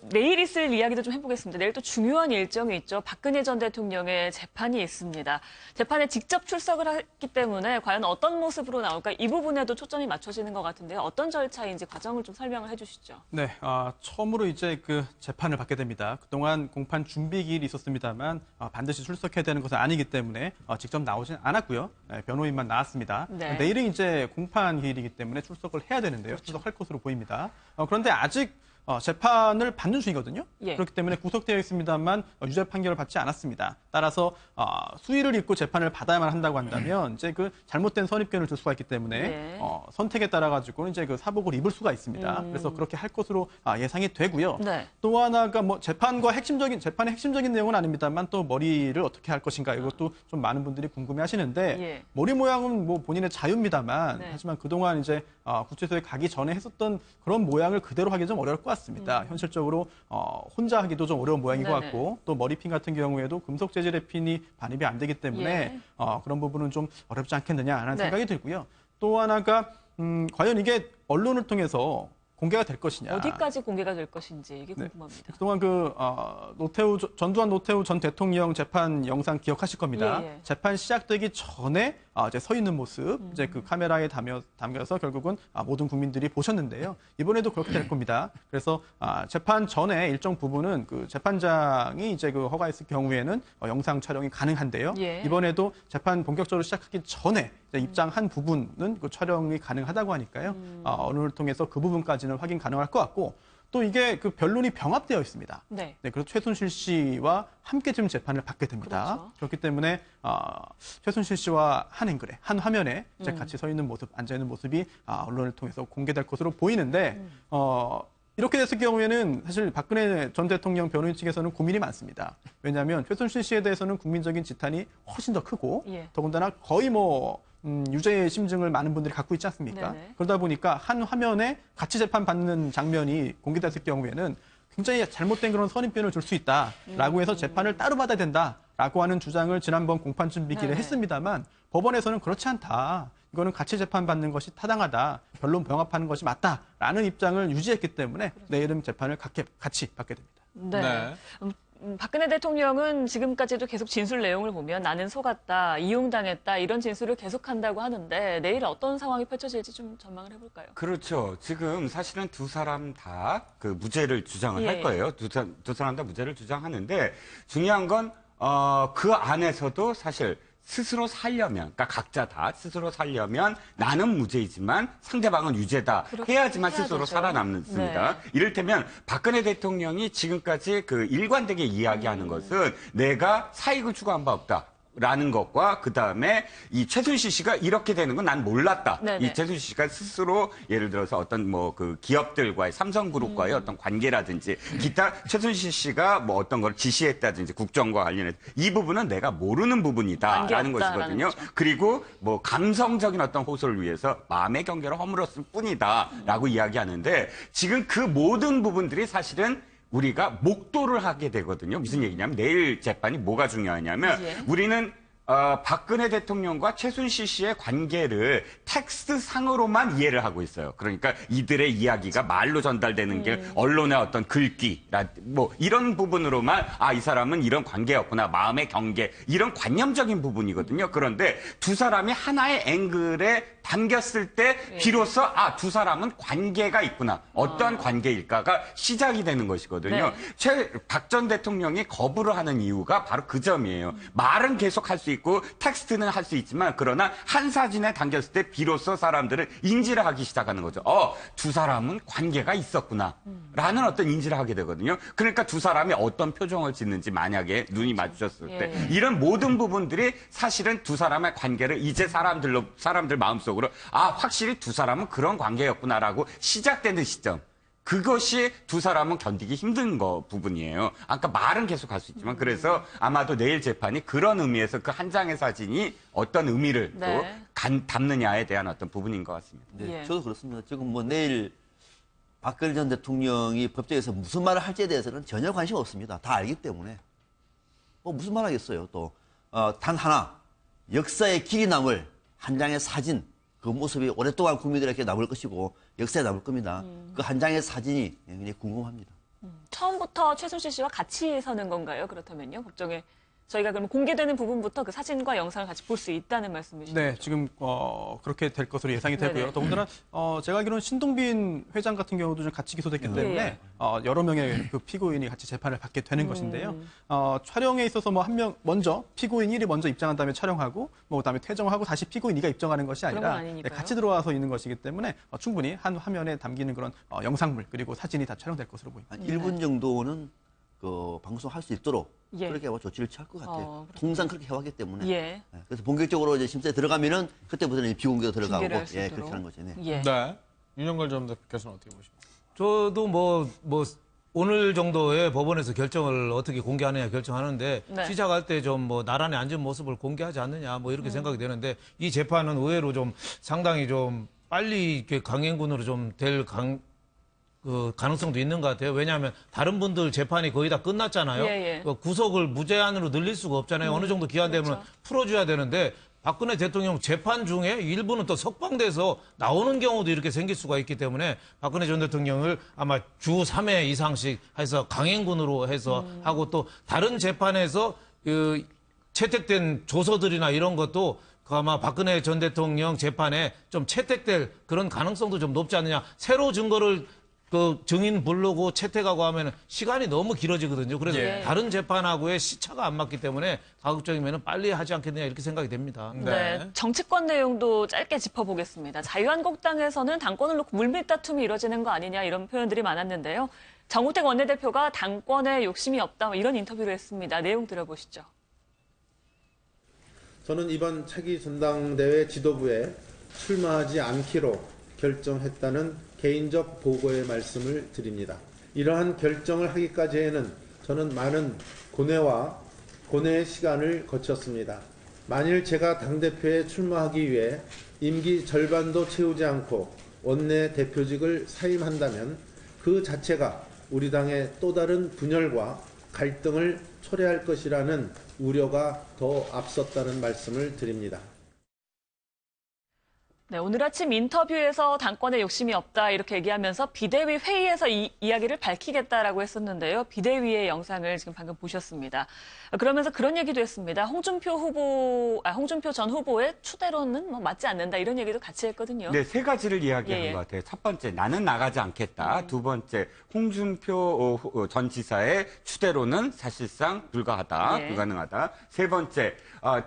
내일 있을 이야기도 좀 해보겠습니다. 내일 또 중요한 일정이 있죠. 박근혜 전 대통령의 재판이 있습니다. 재판에 직접 출석을 했기 때문에 과연 어떤 모습으로 나올까 이 부분에도 초점이 맞춰지는 것 같은데요. 어떤 절차인지 과정을 좀 설명을 해주시죠. 네, 처음으로 이제 그 재판을 받게 됩니다. 그동안 공판 준비 기일이 있었습니다만 반드시 출석해야 되는 것은 아니기 때문에 직접 나오진 않았고요. 네, 변호인만 나왔습니다. 네. 내일은 이제 공판 기일이기 때문에 출석을 해야 되는데요. 출석할 것으로 보입니다. 그런데 아직 재판을 받는 중이거든요. 예. 그렇기 때문에 구속되어 있습니다만 유죄 판결을 받지 않았습니다. 따라서 수의를 입고 재판을 받아야만 한다고 한다면 이제 그 잘못된 선입견을 줄 수가 있기 때문에 네. 선택에 따라 가지고는 이제 그 사복을 입을 수가 있습니다. 그래서 그렇게 할 것으로 예상이 되고요. 네. 또 하나가 뭐 재판의 핵심적인 내용은 아닙니다만 또 머리를 어떻게 할 것인가 이것도 좀 많은 분들이 궁금해하시는데 예. 머리 모양은 뭐 본인의 자유입니다만 네. 하지만 그동안 이제 구치소에 가기 전에 했었던 그런 모양을 그대로 하기 좀 어려울 것 같습니다. 현실적으로 혼자 하기도 좀 어려운 모양인 것 네네. 같고 또 머리핀 같은 경우에도 금속 재질의 핀이 반입이 안 되기 때문에 예. 그런 부분은 좀 어렵지 않겠느냐라는 네. 생각이 들고요. 또 하나가 과연 이게 언론을 통해서 공개가 될 것이냐. 어디까지 공개가 될 것인지 이게 네. 궁금합니다. 그동안 그 전두환 노태우 전 대통령 재판 영상 기억하실 겁니다. 예, 예. 재판 시작되기 전에 이제 서 있는 모습 이제 그 카메라에 담겨서 결국은 모든 국민들이 보셨는데요. 이번에도 그렇게 될 겁니다. 그래서 재판 전에 일정 부분은 그 재판장이 이제 그 허가했을 경우에는 영상 촬영이 가능한데요. 예. 이번에도 재판 본격적으로 시작하기 전에 이제 입장한 부분은 그 촬영이 가능하다고 하니까요. 언론을 통해서 그 부분까지는 확인 가능할 것 같고 또 이게 그 변론이 병합되어 있습니다. 네. 네, 그래서 최순실 씨와 함께 지금 재판을 받게 됩니다. 그렇죠. 그렇기 때문에 최순실 씨와 한 앵글에, 한 화면에 이제 같이 서 있는 모습, 앉아 있는 모습이 언론을 통해서 공개될 것으로 보이는데 이렇게 됐을 경우에는 사실 박근혜 전 대통령 변호인 측에서는 고민이 많습니다. 왜냐하면 최순실 씨에 대해서는 국민적인 지탄이 훨씬 더 크고 예. 더군다나 거의 뭐 유죄의 심증을 많은 분들이 갖고 있지 않습니까? 네네. 그러다 보니까 한 화면에 같이 재판받는 장면이 공개됐을 경우에는 굉장히 잘못된 그런 선입견을 줄 수 있다라고 해서 재판을 따로 받아야 된다라고 하는 주장을 지난번 공판 준비기일에 네네. 했습니다만 법원에서는 그렇지 않다. 이거는 같이 재판받는 것이 타당하다. 변론 병합하는 것이 맞다라는 입장을 유지했기 때문에 내일은 재판을 같이 받게 됩니다. 네. 네. 박근혜 대통령은 지금까지도 계속 진술 내용을 보면 나는 속았다, 이용당했다 이런 진술을 계속한다고 하는데 내일 어떤 상황이 펼쳐질지 좀 전망을 해볼까요? 그렇죠. 지금 사실은 두 사람 다 그 무죄를 주장을 할 거예요. 두 사람 다 무죄를 주장하는데 중요한 건 그 안에서도 사실 스스로 살려면, 그러니까 각자 다 스스로 살려면 나는 무죄이지만 상대방은 유죄다 해야지만 스스로 되죠. 살아남습니다. 네. 이를테면 박근혜 대통령이 지금까지 그 일관되게 이야기하는 것은 내가 사익을 추구한 바 없다. 라는 것과 그 다음에 이 최순실 씨가 이렇게 되는 건 난 몰랐다. 네네. 이 최순실 씨가 스스로 예를 들어서 어떤 뭐 그 기업들과의 삼성그룹과의 어떤 관계라든지 기타 최순실 씨가 뭐 어떤 걸 지시했다든지 국정과 관련해서 이 부분은 내가 모르는 부분이다라는 것이거든요. 거죠. 그리고 뭐 감성적인 어떤 호소를 위해서 마음의 경계를 허물었을 뿐이다라고 이야기하는데 지금 그 모든 부분들이 사실은 우리가 목도를 하게 되거든요. 무슨 얘기냐면 내일 재판이 뭐가 중요하냐면 예. 우리는 박근혜 대통령과 최순실 씨의 관계를 텍스트상으로만 이해를 하고 있어요. 그러니까 이들의 이야기가 말로 전달되는 게 언론의 어떤 글귀, 뭐 이런 부분으로만 이 사람은 이런 관계였구나, 마음의 경계, 이런 관념적인 부분이거든요. 그런데 두 사람이 하나의 앵글에 담겼을 때 비로소 두 사람은 관계가 있구나. 어떠한 관계일까가 시작이 되는 것이거든요. 박 전 대통령이 거부를 하는 이유가 바로 그 점이에요. 말은 계속 할 수 있고 텍스트는 할 수 있지만 그러나 한 사진에 담겼을 때 비로소 사람들은 인지를 하기 시작하는 거죠. 두 사람은 관계가 있었구나. 라는 어떤 인지를 하게 되거든요. 그러니까 두 사람이 어떤 표정을 짓는지 만약에 눈이 마주쳤을 때 이런 모든 부분들이 사실은 두 사람의 관계를 이제 사람들 마음속으로 확실히 두 사람은 그런 관계였구나라고 시작되는 시점. 그것이 두 사람은 견디기 힘든 부분이에요. 아까 말은 계속 할 수 있지만 그래서 아마도 내일 재판이 그런 의미에서 그 한 장의 사진이 어떤 의미를 또 담느냐에 대한 어떤 부분인 것 같습니다. 네, 예. 저도 그렇습니다. 지금 뭐 내일 박근혜 전 대통령이 법정에서 무슨 말을 할지에 대해서는 전혀 관심 없습니다. 다 알기 때문에. 뭐 무슨 말 하겠어요. 또 단 하나 역사에 길이 남을 한 장의 사진, 그 모습이 오랫동안 국민들에게 남을 것이고 역사에 남을 겁니다. 그 한 장의 사진이 굉장히 궁금합니다. 처음부터 최순실 씨와 같이 서는 건가요? 그렇다면요, 법정에 저희가 그러면 공개되는 부분부터 그 사진과 영상을 같이 볼 수 있다는 말씀이시죠? 네, 지금 그렇게 될 것으로 예상이 되고요. 네네. 더군다나 제가 알기로는 신동빈 회장 같은 경우도 좀 같이 기소됐기 때문에 예. 여러 명의 그 피고인이 같이 재판을 받게 되는 것인데요. 촬영에 있어서 뭐 한 명 먼저 피고인 1이 먼저 입장한 다음에 촬영하고 뭐 그다음에 퇴정하고 다시 피고인 2가 입장하는 것이 그런 건 아니라 아니니까요. 같이 들어와서 있는 것이기 때문에 충분히 한 화면에 담기는 그런 영상물 그리고 사진이 다 촬영될 것으로 보입니다. 한 1분 정도는 그 방송할 수 있도록 예. 그렇게 아마 조치를 취할 것 같아요. 그렇군요. 통상 그렇게 해왔기 때문에. 예. 네, 그래서 본격적으로 이제 심사에 들어가면은 그때부터는 비공개로 들어가고 중계를 할수 있도록. 그렇게 하는 거죠. 네. 예. 네. 윤영걸 전 대표께서는 어떻게 보십니까? 저도 뭐 오늘 정도에 법원에서 결정을 어떻게 공개하느냐 결정하는데 네. 시작할 때 좀 뭐 나란히 앉은 모습을 공개하지 않느냐 뭐 이렇게 생각이 되는데 이 재판은 의외로 좀 상당히 좀 빨리 이렇게 강행군으로 좀 될 그 가능성도 있는 것 같아요. 왜냐하면 다른 분들 재판이 거의 다 끝났잖아요. 예, 예. 그 구속을 무제한으로 늘릴 수가 없잖아요. 어느 정도 기한 되면 그렇죠. 풀어줘야 되는데 박근혜 대통령 재판 중에 일부는 또 석방돼서 나오는 경우도 이렇게 생길 수가 있기 때문에 박근혜 전 대통령을 아마 주 3회 이상씩 해서 강행군으로 해서 하고 또 다른 재판에서 그 채택된 조서들이나 이런 것도 그 아마 박근혜 전 대통령 재판에 좀 채택될 그런 가능성도 좀 높지 않느냐. 새로 증거를 그 증인 부르고 채택하고 하면 시간이 너무 길어지거든요. 그래서 예. 다른 재판하고의 시차가 안 맞기 때문에 가급적이면 빨리 하지 않겠느냐 이렇게 생각이 됩니다. 네. 정치권 내용도 짧게 짚어보겠습니다. 자유한국당에서는 당권을 놓고 물밑 다툼이 이뤄지는 거 아니냐 이런 표현들이 많았는데요. 정우택 원내대표가 당권에 욕심이 없다 이런 인터뷰를 했습니다. 내용 들어보시죠. 저는 이번 차기 전당대회 지도부에 출마하지 않기로 결정했다는 개인적 보고의 말씀을 드립니다. 이러한 결정을 하기까지에는 저는 많은 고뇌의 시간을 거쳤습니다. 만일 제가 당대표에 출마하기 위해 임기 절반도 채우지 않고 원내 대표직을 사임한다면 그 자체가 우리 당의 또 다른 분열과 갈등을 초래할 것이라는 우려가 더 앞섰다는 말씀을 드립니다. 네, 오늘 아침 인터뷰에서 당권에 욕심이 없다 이렇게 얘기하면서 비대위 회의에서 이 이야기를 밝히겠다라고 했었는데요. 비대위의 영상을 지금 방금 보셨습니다. 그러면서 그런 얘기도 했습니다. 홍준표 전 후보의 추대로는 뭐 맞지 않는다 이런 얘기도 같이 했거든요. 네, 세 가지를 이야기한 예. 것 같아요. 첫 번째, 나는 나가지 않겠다. 두 번째, 홍준표 전 지사의 추대로는 사실상 불가하다, 예. 불가능하다. 세 번째,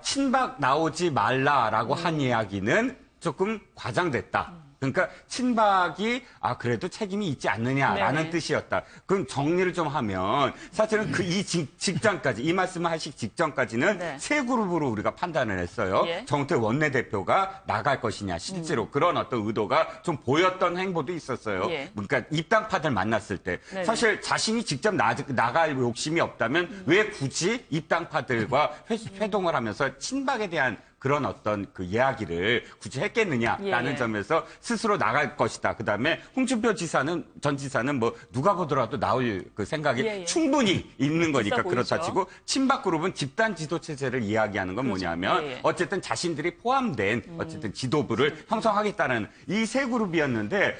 친박 나오지 말라라고 한 이야기는 조금 과장됐다. 그러니까 친박이 그래도 책임이 있지 않느냐라는 네네. 뜻이었다. 그럼 정리를 좀 하면 사실은 이 직전까지 이 말씀을 하시기 직전까지는 네. 세 그룹으로 우리가 판단을 했어요. 예. 정태 원내대표가 나갈 것이냐 실제로 그런 어떤 의도가 좀 보였던 행보도 있었어요. 예. 그러니까 입당파들 만났을 때 네네. 사실 자신이 직접 나갈 욕심이 없다면 왜 굳이 입당파들과 회동을 하면서 친박에 대한 그런 어떤 그 이야기를 굳이 했겠느냐라는 예. 점에서 스스로 나갈 것이다. 그다음에 홍준표 전 지사는 뭐 누가 보더라도 나올 그 생각이 예. 충분히 있는 거니까 있어 그렇다 보이죠. 치고 친박 그룹은 집단 지도 체제를 이야기하는 건 그렇죠. 뭐냐면 예. 어쨌든 자신들이 포함된 어쨌든 지도부를 형성하겠다는 이 세 그룹이었는데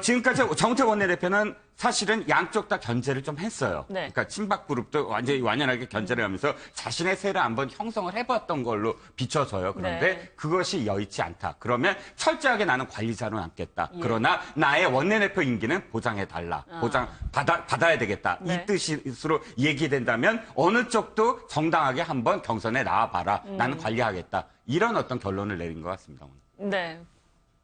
지금까지 정태 원내대표는 사실은 양쪽 다 견제를 좀 했어요. 네. 그러니까 친박 그룹도 완연하게 견제를 하면서 자신의 세를 한번 형성을 해봤던 걸로 비춰져요. 그런데 네. 그것이 여의치 않다. 그러면 철저하게 나는 관리자로 남겠다. 예. 그러나 나의 원내대표 임기는 보장해달라. 보장 받아야 되겠다. 네. 이 뜻으로 얘기된다면 어느 쪽도 정당하게 한번 경선에 나와봐라. 나는 관리하겠다. 이런 어떤 결론을 내린 것 같습니다. 오늘. 네.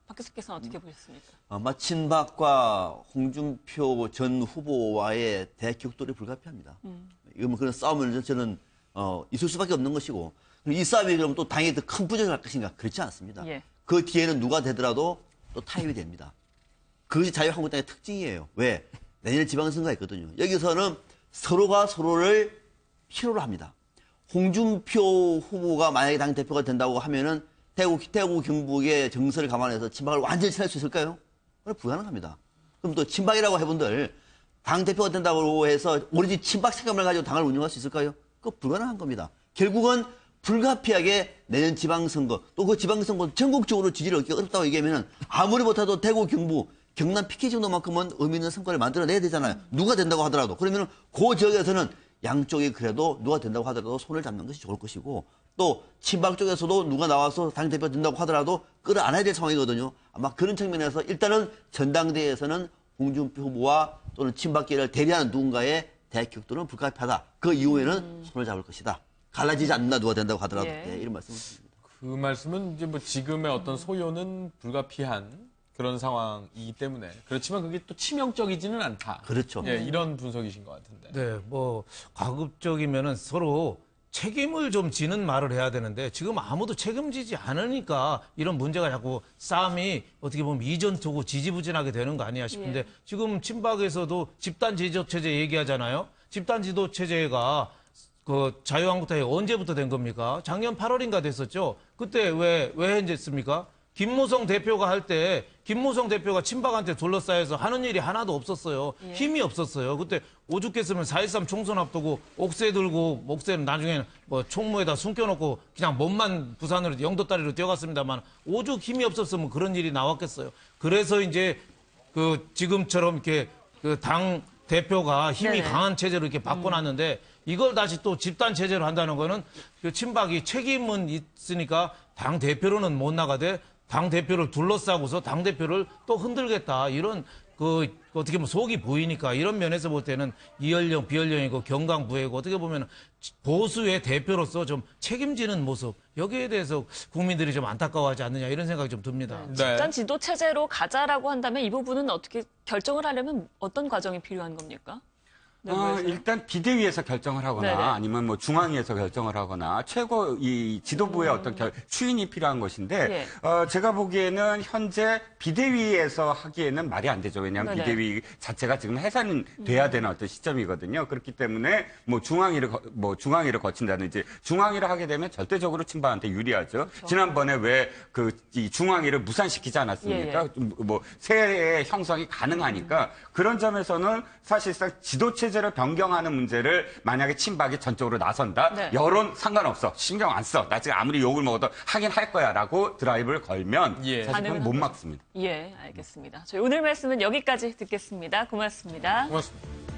박 교수께서는 어떻게 보셨습니까? 아마 친박과 홍준표 전 후보와의 대격돌이 불가피합니다. 이건 그런 싸움을 저는 있을 수밖에 없는 것이고 이 싸움이 그럼 또 당에 더 큰 부정을 할 것인가 그렇지 않습니다. 예. 그 뒤에는 누가 되더라도 또 타협이 됩니다. 그것이 자유한국당의 특징이에요. 왜? 내년 지방선거가 있거든요. 여기서는 서로가 서로를 필요로 합니다. 홍준표 후보가 만약에 당대표가 된다고 하면은 대구 경북의 정서를 감안해서 친박을 완전히 칠 수 있을까요? 그건 불가능합니다. 그럼 또 친박이라고 해본들 당대표가 된다고 해서 오로지 친박 색감을 가지고 당을 운영할 수 있을까요? 그거 불가능한 겁니다. 결국은 불가피하게 내년 지방선거 또 그 지방선거 전국적으로 지지를 얻기 어렵다고 얘기하면 아무리 못해도 대구 경북 경남 PK 정도만큼은 의미 있는 성과를 만들어내야 되잖아요. 누가 된다고 하더라도. 그러면 그 지역에서는 양쪽이 그래도 누가 된다고 하더라도 손을 잡는 것이 좋을 것이고 또 친박 쪽에서도 누가 나와서 당대표 된다고 하더라도 끌어안아야 될 상황이거든요. 아마 그런 측면에서 일단은 전당대회에서는 홍준표 후보와 또는 친박계를 대리하는 누군가의 대격돌은 불가피하다. 그 이후에는 손을 잡을 것이다. 갈라지지 않는다 누가 된다고 하더라도. 예. 네, 이런 말씀을 드립니다. 그 말씀은 이제 뭐 지금의 어떤 소요는 불가피한 그런 상황이기 때문에 그렇지만 그게 또 치명적이지는 않다. 그렇죠. 예, 이런 분석이신 것 같은데. 네, 뭐 가급적이면은 서로 책임을 좀 지는 말을 해야 되는데 지금 아무도 책임지지 않으니까 이런 문제가 자꾸 싸움이 어떻게 보면 이전투고 지지부진하게 되는 거 아니야 싶은데 예. 지금 친박에서도 집단 지도 체제 얘기하잖아요. 집단 지도 체제가 그 자유한국당이 언제부터 된 겁니까? 작년 8월인가 됐었죠. 그때 왜 했습니까? 김무성 대표가 할 때 김무성 대표가 친박한테 둘러싸여서 하는 일이 하나도 없었어요. 예. 힘이 없었어요. 그때 오죽했으면 4.13 총선 앞두고 옥새 들고 옥새는 나중에는 뭐 총무에다 숨겨놓고 그냥 몸만 부산으로 영도다리로 뛰어갔습니다만 오죽 힘이 없었으면 그런 일이 나왔겠어요. 그래서 이제 그 지금처럼 이렇게 그 당 대표가 힘이 네네. 강한 체제로 이렇게 바꿔놨는데 이걸 다시 또 집단 체제로 한다는 거는 그 친박이 책임은 있으니까 당 대표로는 못 나가되 당 대표를 둘러싸고서 당 대표를 또 흔들겠다 이런 그 어떻게 보면 속이 보이니까 이런 면에서 볼 때는 이연령 비연령이고 경강부회고 어떻게 보면 보수의 대표로서 좀 책임지는 모습 여기에 대해서 국민들이 좀 안타까워하지 않느냐 이런 생각이 좀 듭니다. 네. 집단 지도 체제로 가자라고 한다면 이 부분은 어떻게 결정을 하려면 어떤 과정이 필요한 겁니까? 내부에서요? 일단 비대위에서 결정을 하거나 네네. 아니면 뭐 중앙위에서 결정을 하거나 최고 이 지도부의 어떤 추인이 필요한 것인데 제가 보기에는 현재 비대위에서 하기에는 말이 안 되죠. 왜냐하면 네네. 비대위 자체가 지금 해산돼야 되는 어떤 시점이거든요. 그렇기 때문에 뭐 중앙위를 거친다든지 중앙위를 하게 되면 절대적으로 친박한테 유리하죠. 지난번에 왜 이 중앙위를 무산시키지 않았습니까? 뭐 새의 형성이 가능하니까 그런 점에서는 사실상 지도체 체제를 변경하는 문제를 만약에 친박이 전적으로 나선다. 네. 여론 상관없어. 신경 안 써. 나 지금 아무리 욕을 먹어도 하긴 할 거야 라고 드라이브를 걸면 예. 사실 그건 못 막습니다. 예, 알겠습니다. 저희 오늘 말씀은 여기까지 듣겠습니다. 고맙습니다. 고맙습니다.